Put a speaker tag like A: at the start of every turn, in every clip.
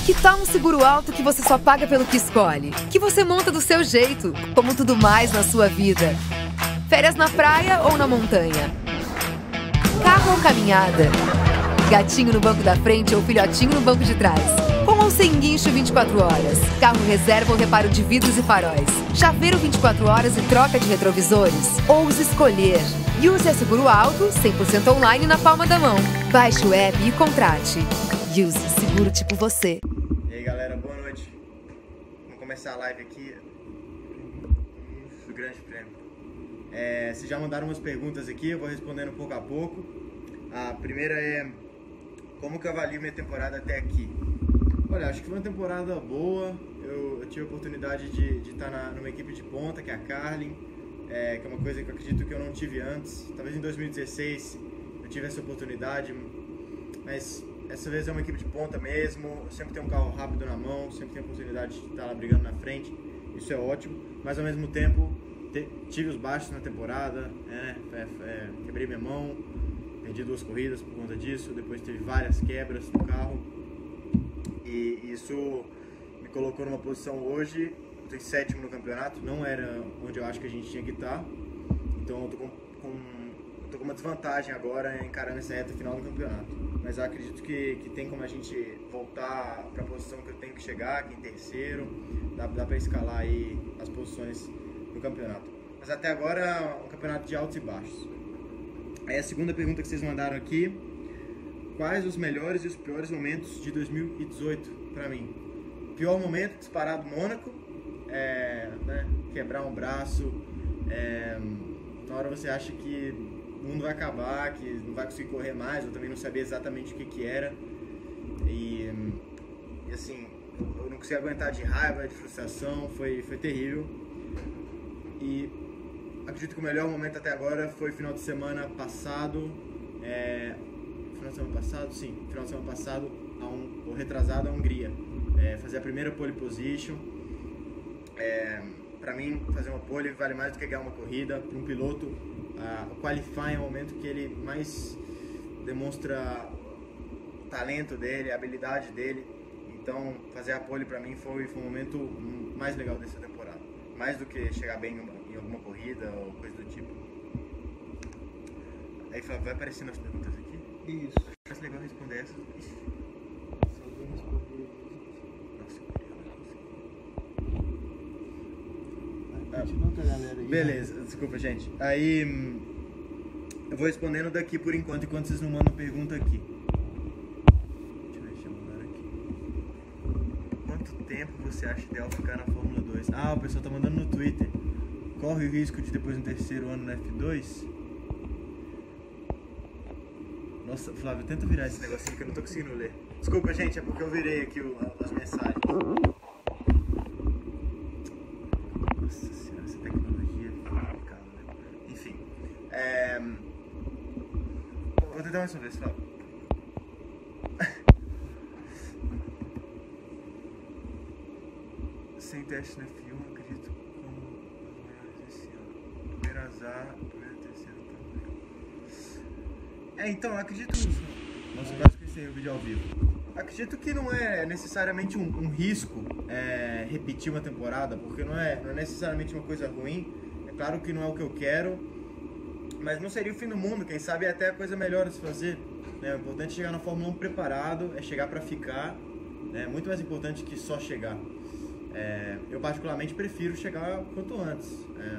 A: Que tal um seguro alto que você só paga pelo que escolhe? Que você monta do seu jeito, como tudo mais na sua vida. Férias na praia ou na montanha? Carro ou caminhada? Gatinho no banco da frente ou filhotinho no banco de trás? Com ou sem guincho 24 horas? Carro reserva ou reparo de vidros e faróis? Chaveiro 24 horas e troca de retrovisores? Ouse escolher. Use a Seguro Alto, 100% online na palma da mão. Baixe o app e contrate. Use seguro tipo você.
B: E aí galera, boa noite. Vamos começar a live aqui do Grande Prêmio. Vocês já mandaram umas perguntas aqui, eu vou respondendo pouco a pouco. A primeira é: como que eu avalio minha temporada até aqui? Olha, acho que foi uma temporada boa. Eu tive a oportunidade de estar numa equipe de ponta, que é a Carlin, que é uma coisa que eu acredito que eu não tive antes. Talvez em 2016 eu tive essa oportunidade, mas essa vez é uma equipe de ponta mesmo. Sempre tem um carro rápido na mão, sempre tem a oportunidade de estar lá brigando na frente. Isso é ótimo, mas ao mesmo tempo tive os baixos na temporada, quebrei minha mão, perdi 2 corridas por conta disso, depois teve várias quebras no carro e isso me colocou numa posição hoje. Eu tô em 7º no campeonato, não era onde eu acho que a gente tinha que estar, então eu tô com uma desvantagem agora encarando essa reta final do campeonato, mas eu acredito que tem como a gente voltar para a posição que eu tenho que chegar, que é em 3º, dá para escalar aí as posições no campeonato. Mas até agora é um campeonato de altos e baixos. Aí a segunda pergunta que vocês mandaram aqui: quais os melhores e os piores momentos de 2018 para mim? Pior momento, disparado, Mônaco, quebrar um braço, na hora você acha que o mundo vai acabar, que não vai conseguir correr mais. Eu também não sabia exatamente o que era e assim, eu não consegui aguentar de raiva, de frustração, foi terrível. E acredito que o melhor momento até agora foi final de semana passado, final de semana passado, ou retrasado, a Hungria, fazer a primeira pole position. Para mim, fazer uma pole vale mais do que ganhar uma corrida. Para um piloto, o qualifying é o momento que ele mais demonstra o talento dele, a habilidade dele. Então, fazer a pole para mim foi o momento mais legal dessa temporada, mais do que chegar bem em alguma corrida ou coisa do tipo. Aí vai aparecendo as perguntas aqui?
C: Isso.
B: Acho legal responder essas.
C: Só vou responder.
B: Nossa, eu queria
C: Continua com a galera aí.
B: Beleza, desculpa gente. Aí eu vou respondendo daqui por enquanto vocês não mandam pergunta aqui. Deixa eu mandar aqui. Quanto tempo você acha ideal ficar na Fórmula 2? O pessoal tá mandando no Twitter. Corre o risco de depois no 3º ano no F2? Nossa, Flávio, tenta virar esse negocinho que eu não tô conseguindo ler. Desculpa gente, é porque eu virei aqui as mensagens. Nossa senhora, essa tecnologia é complicada, né? Enfim. Vou tentar mais uma vez, Flávio. Sem teste na F1, acredito como os maiores esse ano. Primeiro azar, primeiro e 3º também. Então, eu acredito nisso. Nossa, quase esqueci o vídeo ao vivo. Acredito que não é necessariamente um risco repetir uma temporada, porque não é necessariamente uma coisa ruim. É claro que não é o que eu quero, mas não seria o fim do mundo. Quem sabe é até a coisa melhor a se fazer, né? O importante é chegar na Fórmula 1 preparado, é chegar para ficar, né? Muito mais importante que só chegar. Eu particularmente prefiro chegar quanto antes.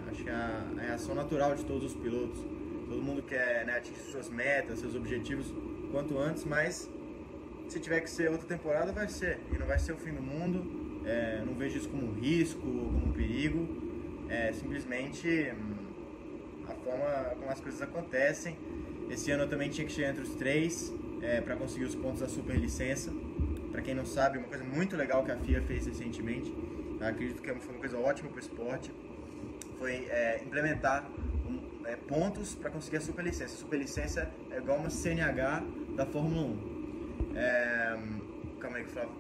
B: Acho que é a reação natural de todos os pilotos. Todo mundo quer, né, atingir suas metas, seus objetivos quanto antes, mas se tiver que ser outra temporada, vai ser. E não vai ser o fim do mundo. Não vejo isso como um risco, como um perigo. Simplesmente a forma como as coisas acontecem. Esse ano eu também tinha que chegar entre os 3 para conseguir os pontos da superlicença. Para quem não sabe, uma coisa muito legal que a FIA fez recentemente, eu acredito que foi uma coisa ótima para o esporte, foi implementar pontos para conseguir a superlicença. A superlicença é igual uma CNH da Fórmula 1. Calma aí, Flávio.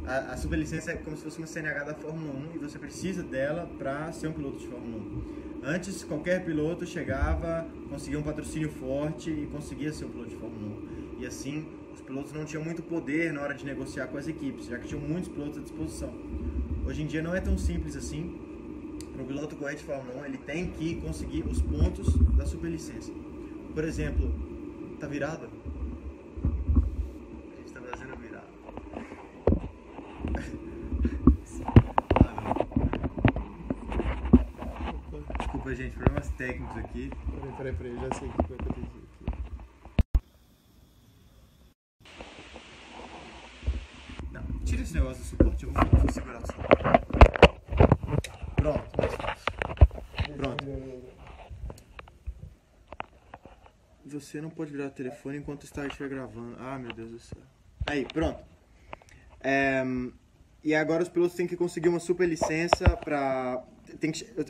B: A superlicença é como se fosse uma CNH da Fórmula 1 e você precisa dela para ser um piloto de Fórmula 1. Antes, qualquer piloto chegava, conseguia um patrocínio forte e conseguia ser um piloto de Fórmula 1. E assim, os pilotos não tinham muito poder na hora de negociar com as equipes, já que tinham muitos pilotos à disposição. Hoje em dia não é tão simples assim. Para o piloto correr de Fórmula 1, ele tem que conseguir os pontos da superlicença. Por exemplo, tá virado? A gente tá fazendo virado. Desculpa, gente, problemas técnicos aqui.
C: Peraí, eu já sei o que vai acontecer aqui.
B: Não, tira esse negócio do suporte, eu vou segurar o som. Pronto, mais fácil. Pronto. Você não pode virar o telefone enquanto o Star estiver gravando. Ah, meu Deus do céu. Aí, pronto. E agora os pilotos têm que conseguir uma super licença para...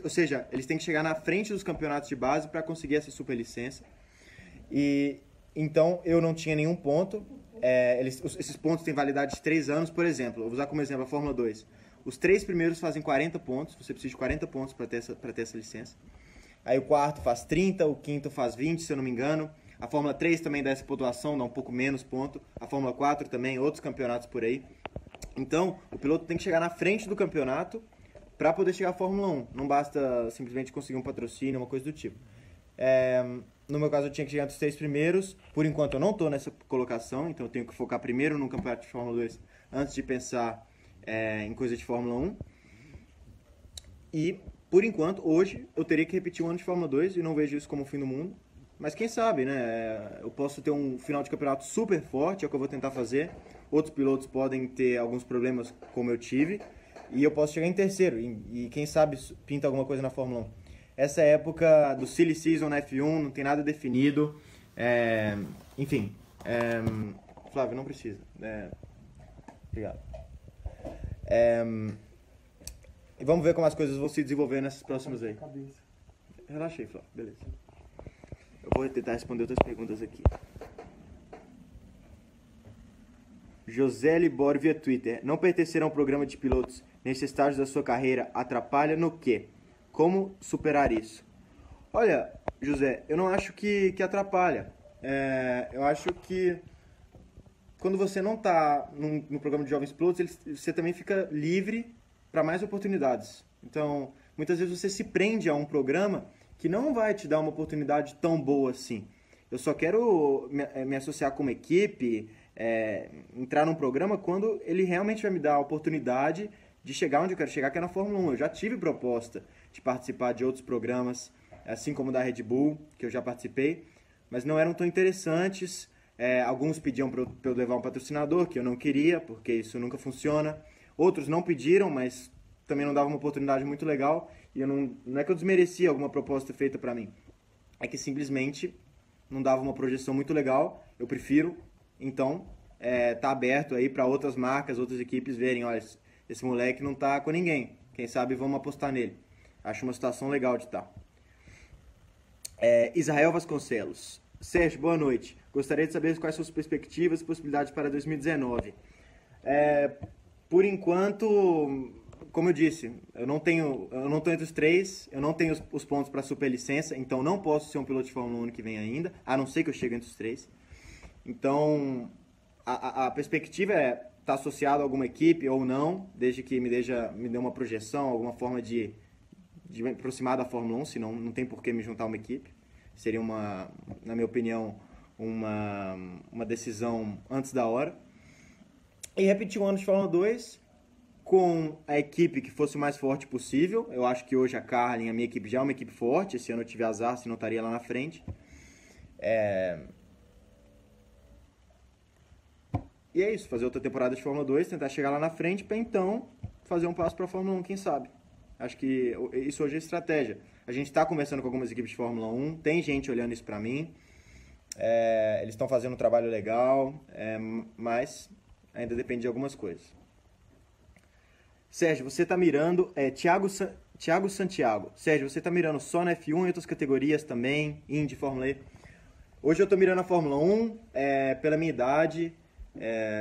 B: Ou seja, eles têm que chegar na frente dos campeonatos de base para conseguir essa super licença. E então eu não tinha nenhum ponto. Esses pontos têm validade de 3 anos, por exemplo. Eu vou usar como exemplo a Fórmula 2. Os 3 primeiros fazem 40 pontos. Você precisa de 40 pontos para ter essa licença. Aí o quarto faz 30, o quinto faz 20, se eu não me engano. A Fórmula 3 também dá essa pontuação, dá um pouco menos ponto. A Fórmula 4 também, outros campeonatos por aí. Então, o piloto tem que chegar na frente do campeonato para poder chegar à Fórmula 1. Não basta simplesmente conseguir um patrocínio, uma coisa do tipo. No meu caso, eu tinha que chegar entre os 3 primeiros. Por enquanto, eu não estou nessa colocação, então eu tenho que focar primeiro no campeonato de Fórmula 2 antes de pensar em coisa de Fórmula 1. E, por enquanto, hoje, eu teria que repetir um ano de Fórmula 2 e não vejo isso como o fim do mundo. Mas quem sabe, né? Eu posso ter um final de campeonato super forte, é o que eu vou tentar fazer. Outros pilotos podem ter alguns problemas, como eu tive. E eu posso chegar em terceiro. E quem sabe pinta alguma coisa na Fórmula 1. Essa é a época do Silly Season na F1, não tem nada definido. Enfim. Flávio, não precisa. Obrigado. E vamos ver como as coisas vão se desenvolver nessas próximas aí. Relaxei, Flávio. Beleza. Eu vou tentar responder outras perguntas aqui. José Libório via Twitter. Não pertencer a um programa de pilotos nesse estágio da sua carreira atrapalha no quê? Como superar isso? Olha, José, eu não acho que atrapalha. Eu acho que quando você não está no programa de jovens pilotos, você também fica livre para mais oportunidades. Então, muitas vezes você se prende a um programa que não vai te dar uma oportunidade tão boa assim. Eu só quero me associar com uma equipe, entrar num programa quando ele realmente vai me dar a oportunidade de chegar onde eu quero chegar, que é na Fórmula 1. Eu já tive proposta de participar de outros programas, assim como da Red Bull, que eu já participei, mas não eram tão interessantes. Alguns pediam para eu levar um patrocinador, que eu não queria, porque isso nunca funciona. Outros não pediram, mas também não dava uma oportunidade muito legal. E não é que eu desmerecia alguma proposta feita para mim. É que simplesmente não dava uma projeção muito legal. Eu prefiro, então, tá aberto aí para outras marcas, outras equipes verem, olha, esse moleque não tá com ninguém. Quem sabe vamos apostar nele. Acho uma situação legal de estar. Israel Vasconcelos. Sérgio, boa noite. Gostaria de saber quais são as perspectivas e possibilidades para 2019. Por enquanto, como eu disse, eu não estou entre os 3, eu não tenho os pontos para superlicença, então não posso ser um piloto de Fórmula 1 ano que vem ainda, a não ser que eu chegue entre os 3. Então, a perspectiva é estar associado a alguma equipe ou não, desde que me dê uma projeção, alguma forma de me aproximar da Fórmula 1, senão não tem por que me juntar a uma equipe. Seria, na minha opinião, uma decisão antes da hora. E repetir um ano de Fórmula 2 com a equipe que fosse o mais forte possível. Eu acho que hoje a Carlin, a minha equipe, já é uma equipe forte. Esse ano eu tive azar, senão eu estaria lá na frente. E é isso, fazer outra temporada de Fórmula 2, tentar chegar lá na frente para então fazer um passo para a Fórmula 1, quem sabe. Acho que isso hoje é estratégia. A gente está conversando com algumas equipes de Fórmula 1, tem gente olhando isso para mim. Eles estão fazendo um trabalho legal, mas ainda depende de algumas coisas. Sérgio, você está mirando... Thiago Santiago. Sérgio, você está mirando só na F1 e outras categorias também, Indy, Fórmula E? Hoje eu estou mirando a Fórmula 1, pela minha idade.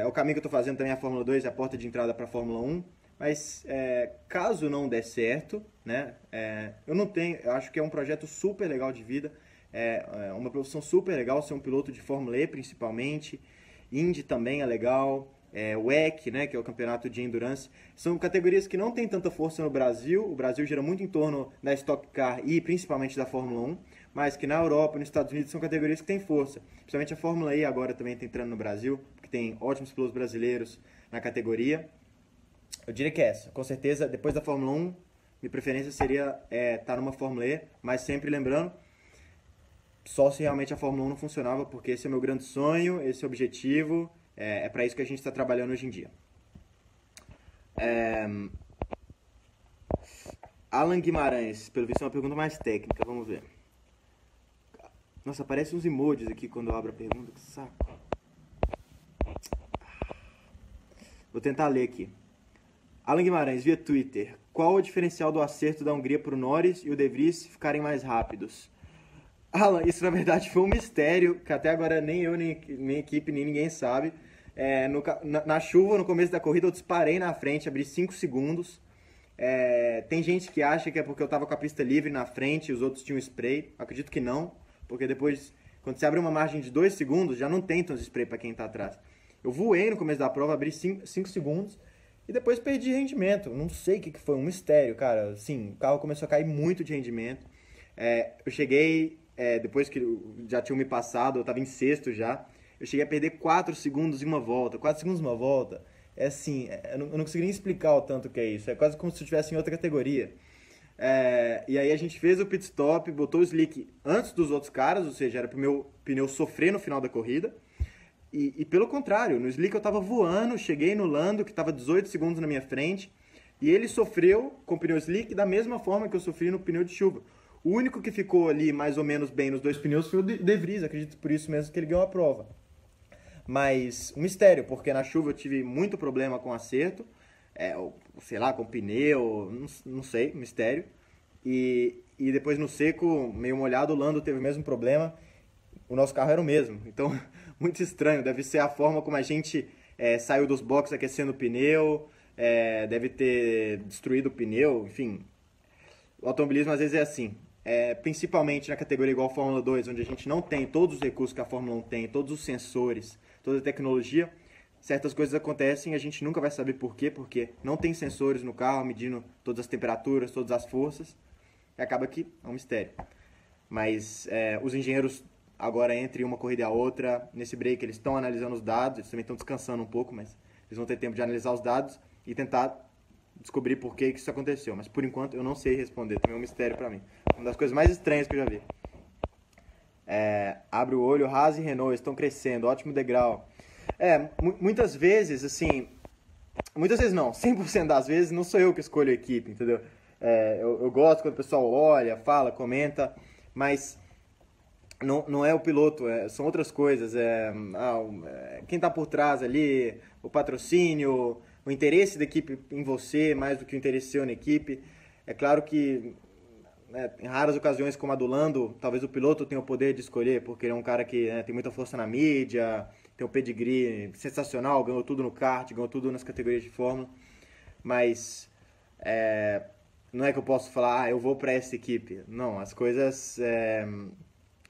B: O caminho que eu estou fazendo também a Fórmula 2, é a porta de entrada para a Fórmula 1. Mas caso não der certo, né, eu acho que é um projeto super legal de vida, uma profissão super legal, ser um piloto de Fórmula E principalmente, Indy também é legal, o WEC, né, que é o campeonato de endurance. São categorias que não tem tanta força no Brasil. O Brasil gira muito em torno da Stock Car e principalmente da Fórmula 1, mas que na Europa e nos Estados Unidos são categorias que têm força. Principalmente a Fórmula E agora também está entrando no Brasil, porque tem ótimos pilotos brasileiros na categoria. Eu diria que é essa. Com certeza, depois da Fórmula 1, minha preferência seria estar numa Fórmula E, mas sempre lembrando, só se realmente a Fórmula 1 não funcionava, porque esse é o meu grande sonho, esse é o objetivo, é para isso que a gente está trabalhando hoje em dia. Alan Guimarães, pelo visto é uma pergunta mais técnica, vamos ver. Nossa, aparecem uns emojis aqui quando eu abro a pergunta, que saco. Vou tentar ler aqui. Alan Guimarães, via Twitter. Qual o diferencial do acerto da Hungria para o Norris e o De Vries ficarem mais rápidos? Alan, isso na verdade foi um mistério, que até agora nem eu, nem minha equipe, nem ninguém sabe. Na chuva, no começo da corrida, eu disparei na frente, abri 5 segundos. Tem gente que acha que é porque eu estava com a pista livre na frente e os outros tinham spray. Acredito que não, porque depois, quando você abre uma margem de 2 segundos, já não tem tanto spray para quem está atrás. Eu voei no começo da prova, abri 5 segundos e depois perdi rendimento. Não sei o que foi, um mistério, cara. Assim, o carro começou a cair muito de rendimento. Eu cheguei, depois que já tinham me passado, eu estava em sexto já. Eu cheguei a perder 4 segundos em uma volta. 4 segundos em uma volta. Assim, eu não consegui nem explicar o tanto que é isso. É quase como se eu estivesse em outra categoria. E aí a gente fez o pit stop, botou o slick antes dos outros caras, ou seja, era pro meu pneu sofrer no final da corrida. E pelo contrário, no slick eu estava voando, cheguei no Lando, que estava 18 segundos na minha frente, e ele sofreu com o pneu slick da mesma forma que eu sofri no pneu de chuva. O único que ficou ali mais ou menos bem nos 2 pneus foi o De Vries, acredito por isso mesmo que ele ganhou a prova. Mas um mistério, porque na chuva eu tive muito problema com acerto, sei lá, com pneu, não sei, mistério. E depois no seco, meio molhado, o Lando teve o mesmo problema. O nosso carro era o mesmo, então muito estranho. Deve ser a forma como a gente saiu dos boxes aquecendo o pneu, deve ter destruído o pneu, enfim. O automobilismo às vezes é assim, principalmente na categoria igual a Fórmula 2, onde a gente não tem todos os recursos que a Fórmula 1 tem, todos os sensores, toda a tecnologia. Certas coisas acontecem e a gente nunca vai saber por quê, porque não tem sensores no carro medindo todas as temperaturas, todas as forças, e acaba que é um mistério. Mas os engenheiros, agora entre uma corrida e a outra, nesse break eles estão analisando os dados, eles também estão descansando um pouco, mas eles vão ter tempo de analisar os dados e tentar descobrir por que isso aconteceu. Mas por enquanto eu não sei responder, também é um mistério para mim. Uma das coisas mais estranhas que eu já vi. Abre o olho, Haas e Renault estão crescendo, ótimo degrau. Muitas vezes, assim, muitas vezes não, 100% das vezes não sou eu que escolho a equipe, entendeu? Eu gosto quando o pessoal olha, fala, comenta, mas não é o piloto, são outras coisas. Quem está por trás ali, o patrocínio, o interesse da equipe em você, mais do que o interesse seu na equipe. É claro que em raras ocasiões como a do Lando, talvez o piloto tenha o poder de escolher, porque ele é um cara que tem muita força na mídia, tem um pedigree sensacional, ganhou tudo no kart, ganhou tudo nas categorias de Fórmula, mas não é que eu posso falar, eu vou para essa equipe. Não, as coisas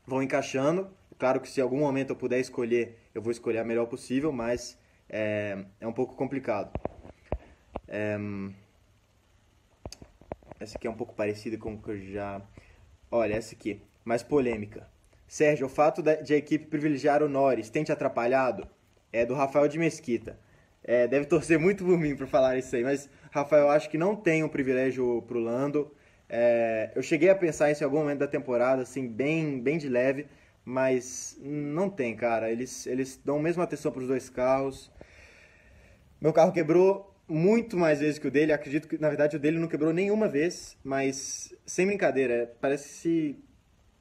B: vão encaixando. Claro que se em algum momento eu puder escolher, eu vou escolher a melhor possível, mas é um pouco complicado. Essa aqui é um pouco parecida com o que eu já... Olha, essa aqui, mais polêmica. Sérgio, o fato de a equipe privilegiar o Norris tem te atrapalhado? É do Rafael de Mesquita. Deve torcer muito por mim para falar isso aí, mas, Rafael, eu acho que não tem um privilégio pro Lando. Eu cheguei a pensar isso em algum momento da temporada, assim, bem de leve, mas não tem, cara. Eles dão a mesma atenção para os dois carros. Meu carro quebrou muito mais vezes que o dele. Acredito que, na verdade, o dele não quebrou nenhuma vez, mas, sem brincadeira, parece...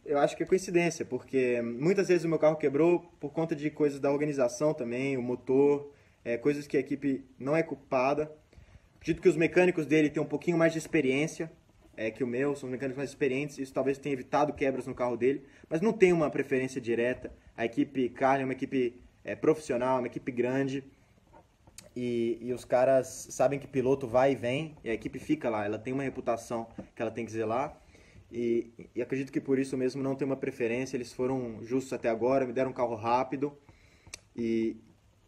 B: Eu acho que é coincidência, porque muitas vezes o meu carro quebrou por conta de coisas da organização também, o motor, coisas que a equipe não é culpada. Acredito que os mecânicos dele têm um pouquinho mais de experiência que o meu, são mecânicos mais experientes, isso talvez tenha evitado quebras no carro dele, mas não tem uma preferência direta. A equipe Carlin é uma equipe profissional, uma equipe grande, e os caras sabem que piloto vai e vem, e a equipe fica lá, ela tem uma reputação que ela tem que zelar. E acredito que por isso mesmo não tem uma preferência. Eles foram justos até agora, me deram um carro rápido e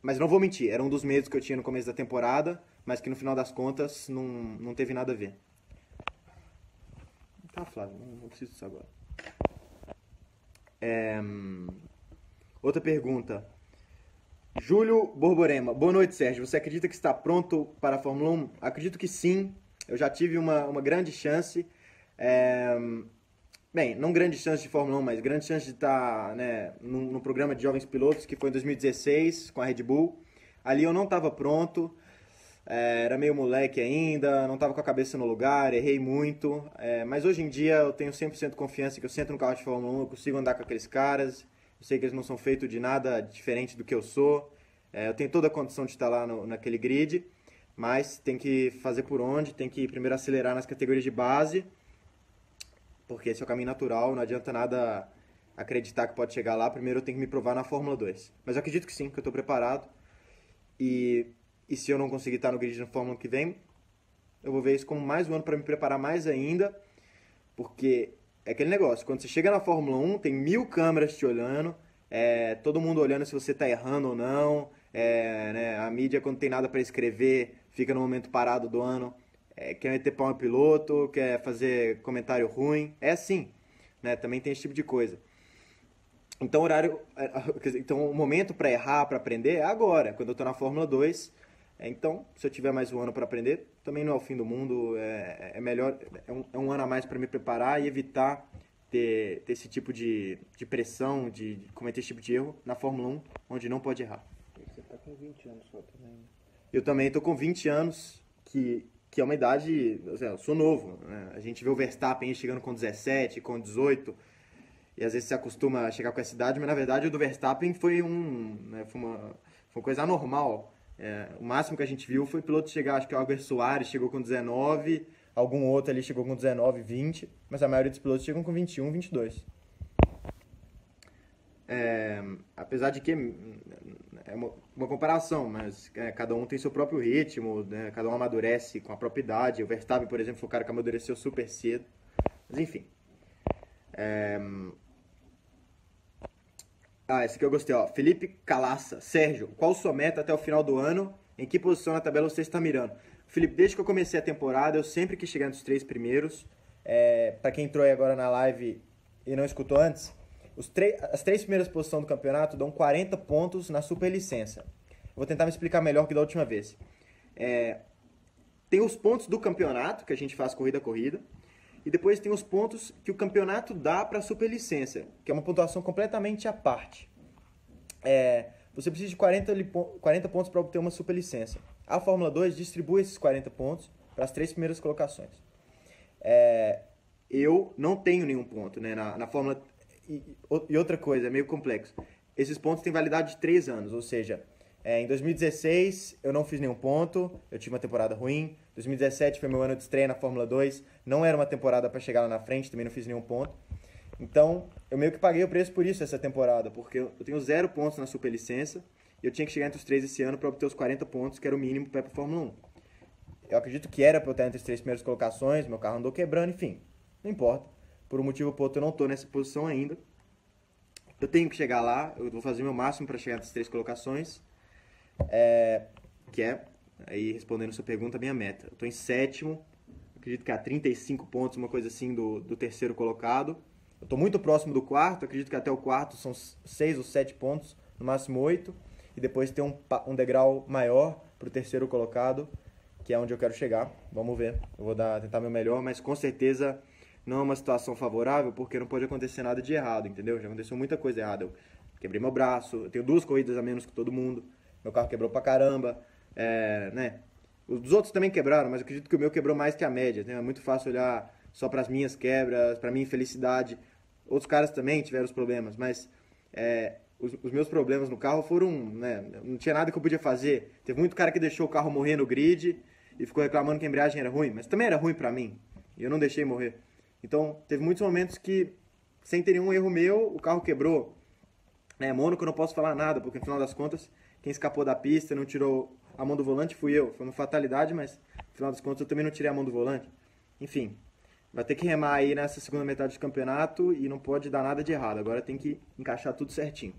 B: Mas não vou mentir, era um dos medos que eu tinha no começo da temporada, mas que no final das contas não teve nada a ver. Tá, Flávio, não preciso disso agora. Outra pergunta. Júlio Borborema. Boa noite, Sérgio. Você acredita que está pronto para a Fórmula 1? Acredito que sim. Eu já tive uma grande chance. Bem, não grande chance de Fórmula 1, mas grande chance de estar, né, no programa de jovens pilotos, que foi em 2016, com a Red Bull. Ali eu não estava pronto, era meio moleque ainda, não estava com a cabeça no lugar, errei muito. Mas hoje em dia eu tenho 100% confiança que eu sento no carro de Fórmula 1, eu consigo andar com aqueles caras. Eu sei que eles não são feitos de nada diferente do que eu sou. Eu tenho toda a condição de estar lá naquele grid, mas tem que fazer por onde, tem que primeiro acelerar nas categorias de base, porque esse é o caminho natural, não adianta nada acreditar que pode chegar lá. Primeiro eu tenho que me provar na Fórmula 2. Mas eu acredito que sim, que eu estou preparado. E se eu não conseguir estar no grid na Fórmula que vem, eu vou ver isso como mais um ano para me preparar mais ainda, porque é aquele negócio, quando você chega na Fórmula 1, tem 1000 câmeras te olhando, todo mundo olhando se você está errando ou não, né, a mídia, quando tem nada para escrever, fica no momento parado do ano, quer meter pau no piloto, quer fazer comentário ruim, é assim, né, também tem esse tipo de coisa. Então o momento para errar, para aprender é agora, quando eu estou na Fórmula 2. Então, se eu tiver mais um ano para aprender, também não é o fim do mundo, é melhor, é um ano a mais para me preparar e evitar ter esse tipo de pressão, de cometer esse tipo de erro na Fórmula 1, onde não pode errar.
C: Você tá com 20 anos só também.
B: Eu também estou com 20 anos, que é uma idade, eu sou novo, né? A gente vê o Verstappen chegando com 17, com 18, e às vezes se acostuma a chegar com essa idade, mas na verdade o do Verstappen foi uma coisa anormal. O máximo que a gente viu foi o piloto chegar, acho que o Albert Soares chegou com 19, algum outro ali chegou com 19, 20, mas a maioria dos pilotos chegam com 21, 22. Apesar de que é uma comparação, mas cada um tem seu próprio ritmo, né? Cada um amadurece com a própria idade. O Verstappen, por exemplo, foi o cara que amadureceu super cedo. Mas enfim. Esse aqui eu gostei, ó. Felipe Calaça. Sérgio, qual sua meta até o final do ano? Em que posição na tabela você está mirando? Felipe, desde que eu comecei a temporada, eu sempre quis chegar nos 3 primeiros. Para quem entrou aí agora na live e não escutou antes, as 3 primeiras posições do campeonato dão 40 pontos na superlicença. Vou tentar me explicar melhor que da última vez. Tem os pontos do campeonato, que a gente faz corrida a corrida. E depois tem os pontos que o campeonato dá para a superlicença, que é uma pontuação completamente à parte. Você precisa de 40 pontos para obter uma superlicença. A Fórmula 2 distribui esses 40 pontos para as 3 primeiras colocações. Eu não tenho nenhum ponto, né, na Fórmula... E outra coisa, é meio complexo. Esses pontos têm validade de 3 anos, ou seja... Em 2016, eu não fiz nenhum ponto, eu tive uma temporada ruim. 2017 foi meu ano de estreia na Fórmula 2, não era uma temporada para chegar lá na frente, também não fiz nenhum ponto. Então, eu meio que paguei o preço por isso essa temporada, porque eu tenho 0 pontos na superlicença e eu tinha que chegar entre os 3 esse ano para obter os 40 pontos, que era o mínimo para ir para a Fórmula 1. Eu acredito que era para eu estar entre as 3 primeiras colocações, meu carro andou quebrando, enfim, não importa. Por um motivo ou por outro, eu não estou nessa posição ainda. Eu tenho que chegar lá, eu vou fazer o meu máximo para chegar entre as 3 colocações. Aí respondendo sua pergunta, a minha meta. Eu estou em 7º, acredito que há 35 pontos, uma coisa assim, do 3º colocado. Eu estou muito próximo do 4º, acredito que até o 4º são 6 ou 7 pontos, no máximo 8. E depois tem um degrau maior para o 3º colocado, que é onde eu quero chegar. Vamos ver, eu vou tentar meu melhor, mas com certeza não é uma situação favorável, porque não pode acontecer nada de errado, entendeu? Já aconteceu muita coisa errada. Eu quebrei meu braço, eu tenho 2 corridas a menos que todo mundo. Meu carro quebrou pra caramba, né? Os outros também quebraram, mas eu acredito que o meu quebrou mais que a média, né? É muito fácil olhar só para as minhas quebras, para minha infelicidade. Outros caras também tiveram os problemas, mas os meus problemas no carro foram, né? Não tinha nada que eu podia fazer. Teve muito cara que deixou o carro morrer no grid e ficou reclamando que a embreagem era ruim, mas também era ruim para mim, e eu não deixei morrer. Então, teve muitos momentos que, sem ter nenhum erro meu, o carro quebrou. Mônaco eu não posso falar nada, porque no final das contas... Quem escapou da pista, não tirou a mão do volante, fui eu. Foi uma fatalidade, mas no final das contas eu também não tirei a mão do volante. Enfim, vai ter que remar aí nessa segunda metade do campeonato e não pode dar nada de errado. Agora tem que encaixar tudo certinho.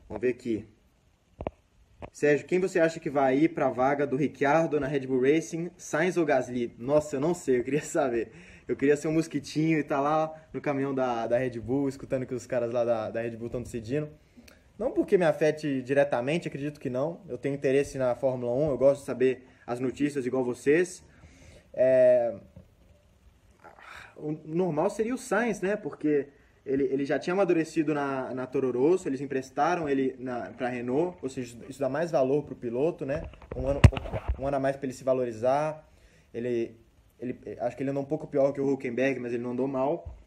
B: Vamos ver aqui. Sérgio, quem você acha que vai ir para a vaga do Ricciardo na Red Bull Racing, Sainz ou Gasly? Nossa, eu não sei, eu queria saber. Eu queria ser um mosquitinho e estar lá no caminhão da Red Bull, escutando o que os caras lá da Red Bull estão decidindo. Não porque me afete diretamente, acredito que não. Eu tenho interesse na Fórmula 1, eu gosto de saber as notícias igual vocês. O normal seria o Sainz, né? Porque ele já tinha amadurecido na Toro Rosso, eles emprestaram ele para a Renault, ou seja, isso dá mais valor para o piloto, né? Um ano a mais para ele se valorizar. Acho que ele andou um pouco pior que o Hülkenberg, mas ele não andou mal.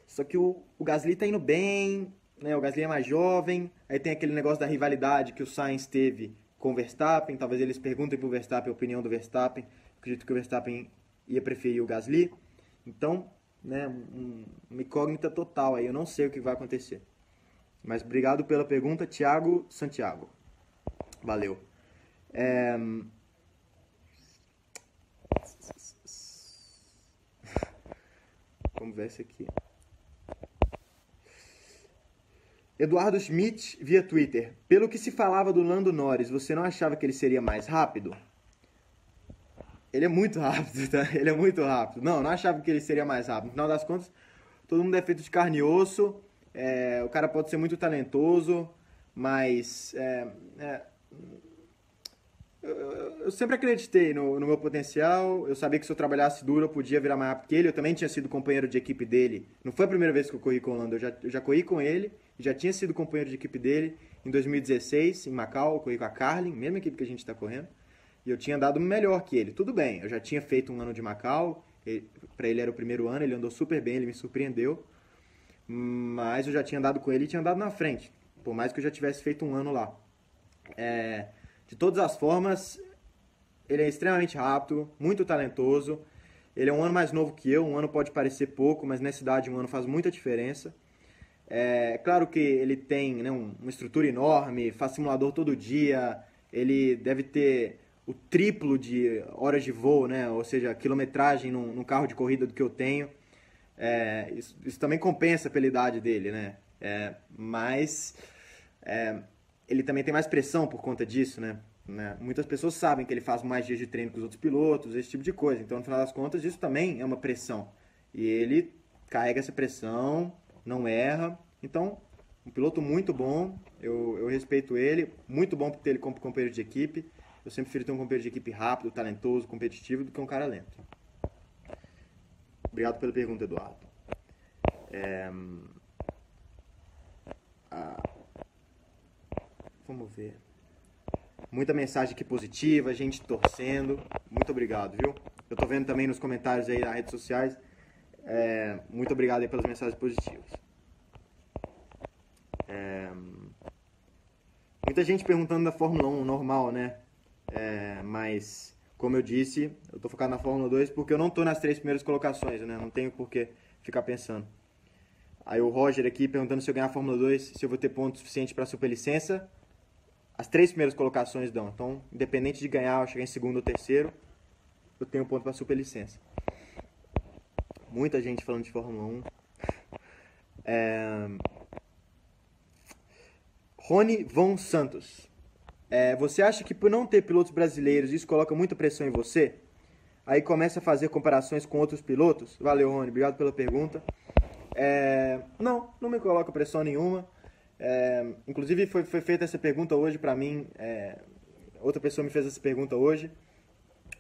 B: Só que o Gasly tá indo bem, né? O Gasly é mais jovem, aí tem aquele negócio da rivalidade que o Sainz teve com o Verstappen. Talvez eles perguntem pro Verstappen a opinião do Verstappen. Acredito que o Verstappen ia preferir o Gasly. Então, né, uma incógnita total aí, eu não sei o que vai acontecer. Mas obrigado pela pergunta, Thiago Santiago. Valeu. Vamos ver esse aqui. Eduardo Schmidt, via Twitter. Pelo que se falava do Lando Norris, você não achava que ele seria mais rápido? Ele é muito rápido, tá? Ele é muito rápido. Não achava que ele seria mais rápido. No final das contas, todo mundo é feito de carne e osso. O cara pode ser muito talentoso, mas eu sempre acreditei no meu potencial. Eu sabia que se eu trabalhasse duro eu podia virar mais rápido que ele. Eu também tinha sido companheiro de equipe dele. Não foi a primeira vez que eu corri com o Lando. Eu já corri com ele, já tinha sido companheiro de equipe dele em 2016, em Macau. Eu corri com a Carlin, mesma equipe que a gente está correndo. E eu tinha dado melhor que ele. Tudo bem, eu já tinha feito um ano de Macau. Para ele era o primeiro ano, ele andou super bem, ele me surpreendeu. Mas eu já tinha andado com ele e tinha andado na frente. Por mais que eu já tivesse feito um ano lá. De todas as formas, ele é extremamente rápido, muito talentoso. Ele é um ano mais novo que eu, um ano pode parecer pouco, mas nessa idade um ano faz muita diferença. Claro que ele tem, né, uma estrutura enorme, faz simulador todo dia, ele deve ter o triplo de horas de voo, né, ou seja, quilometragem num carro de corrida do que eu tenho. Isso também compensa pela idade dele, né? Mas ele também tem mais pressão por conta disso, né? Muitas pessoas sabem que ele faz mais dias de treino que os outros pilotos, esse tipo de coisa. Então, no final das contas, isso também é uma pressão. E ele carrega essa pressão, não erra. Então, um piloto muito bom, eu respeito ele. Muito bom por ter ele como companheiro de equipe. Eu sempre prefiro ter um companheiro de equipe rápido, talentoso, competitivo, do que um cara lento. Obrigado pela pergunta, Eduardo. Vamos ver. Muita mensagem aqui positiva, gente torcendo. Muito obrigado, viu? Eu tô vendo também nos comentários aí nas redes sociais. Muito obrigado aí pelas mensagens positivas. Muita gente perguntando da Fórmula 1, normal, né? Mas, como eu disse, eu tô focado na Fórmula 2 porque eu não tô nas 3 primeiras colocações, né? Não tenho por que ficar pensando. Aí o Roger aqui perguntando se eu ganhar a Fórmula 2, se eu vou ter ponto suficiente para superlicença. As 3 primeiras colocações dão. Então, independente de ganhar ou chegar em segundo ou terceiro, eu tenho ponto para superlicença. Muita gente falando de Fórmula 1. Rony Von Santos. Você acha que por não ter pilotos brasileiros isso coloca muita pressão em você? Aí começa a fazer comparações com outros pilotos? Valeu, Rony. Obrigado pela pergunta. Não me coloca pressão nenhuma. Inclusive foi feita essa pergunta hoje para mim. Outra pessoa me fez essa pergunta hoje.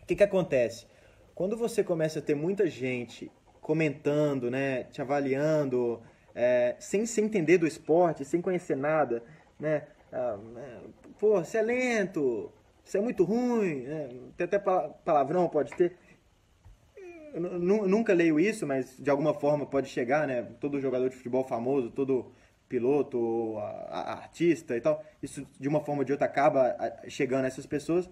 B: O que acontece? Quando você começa a ter muita gente comentando, né, te avaliando, sem se entender do esporte, sem conhecer nada, né? Pô, você é lento, você é muito ruim, né? Tem até palavrão, pode ter. Eu nunca leio isso, mas de alguma forma pode chegar, né? Todo jogador de futebol famoso, todo piloto, artista e tal, isso de uma forma ou de outra acaba chegando a essas pessoas.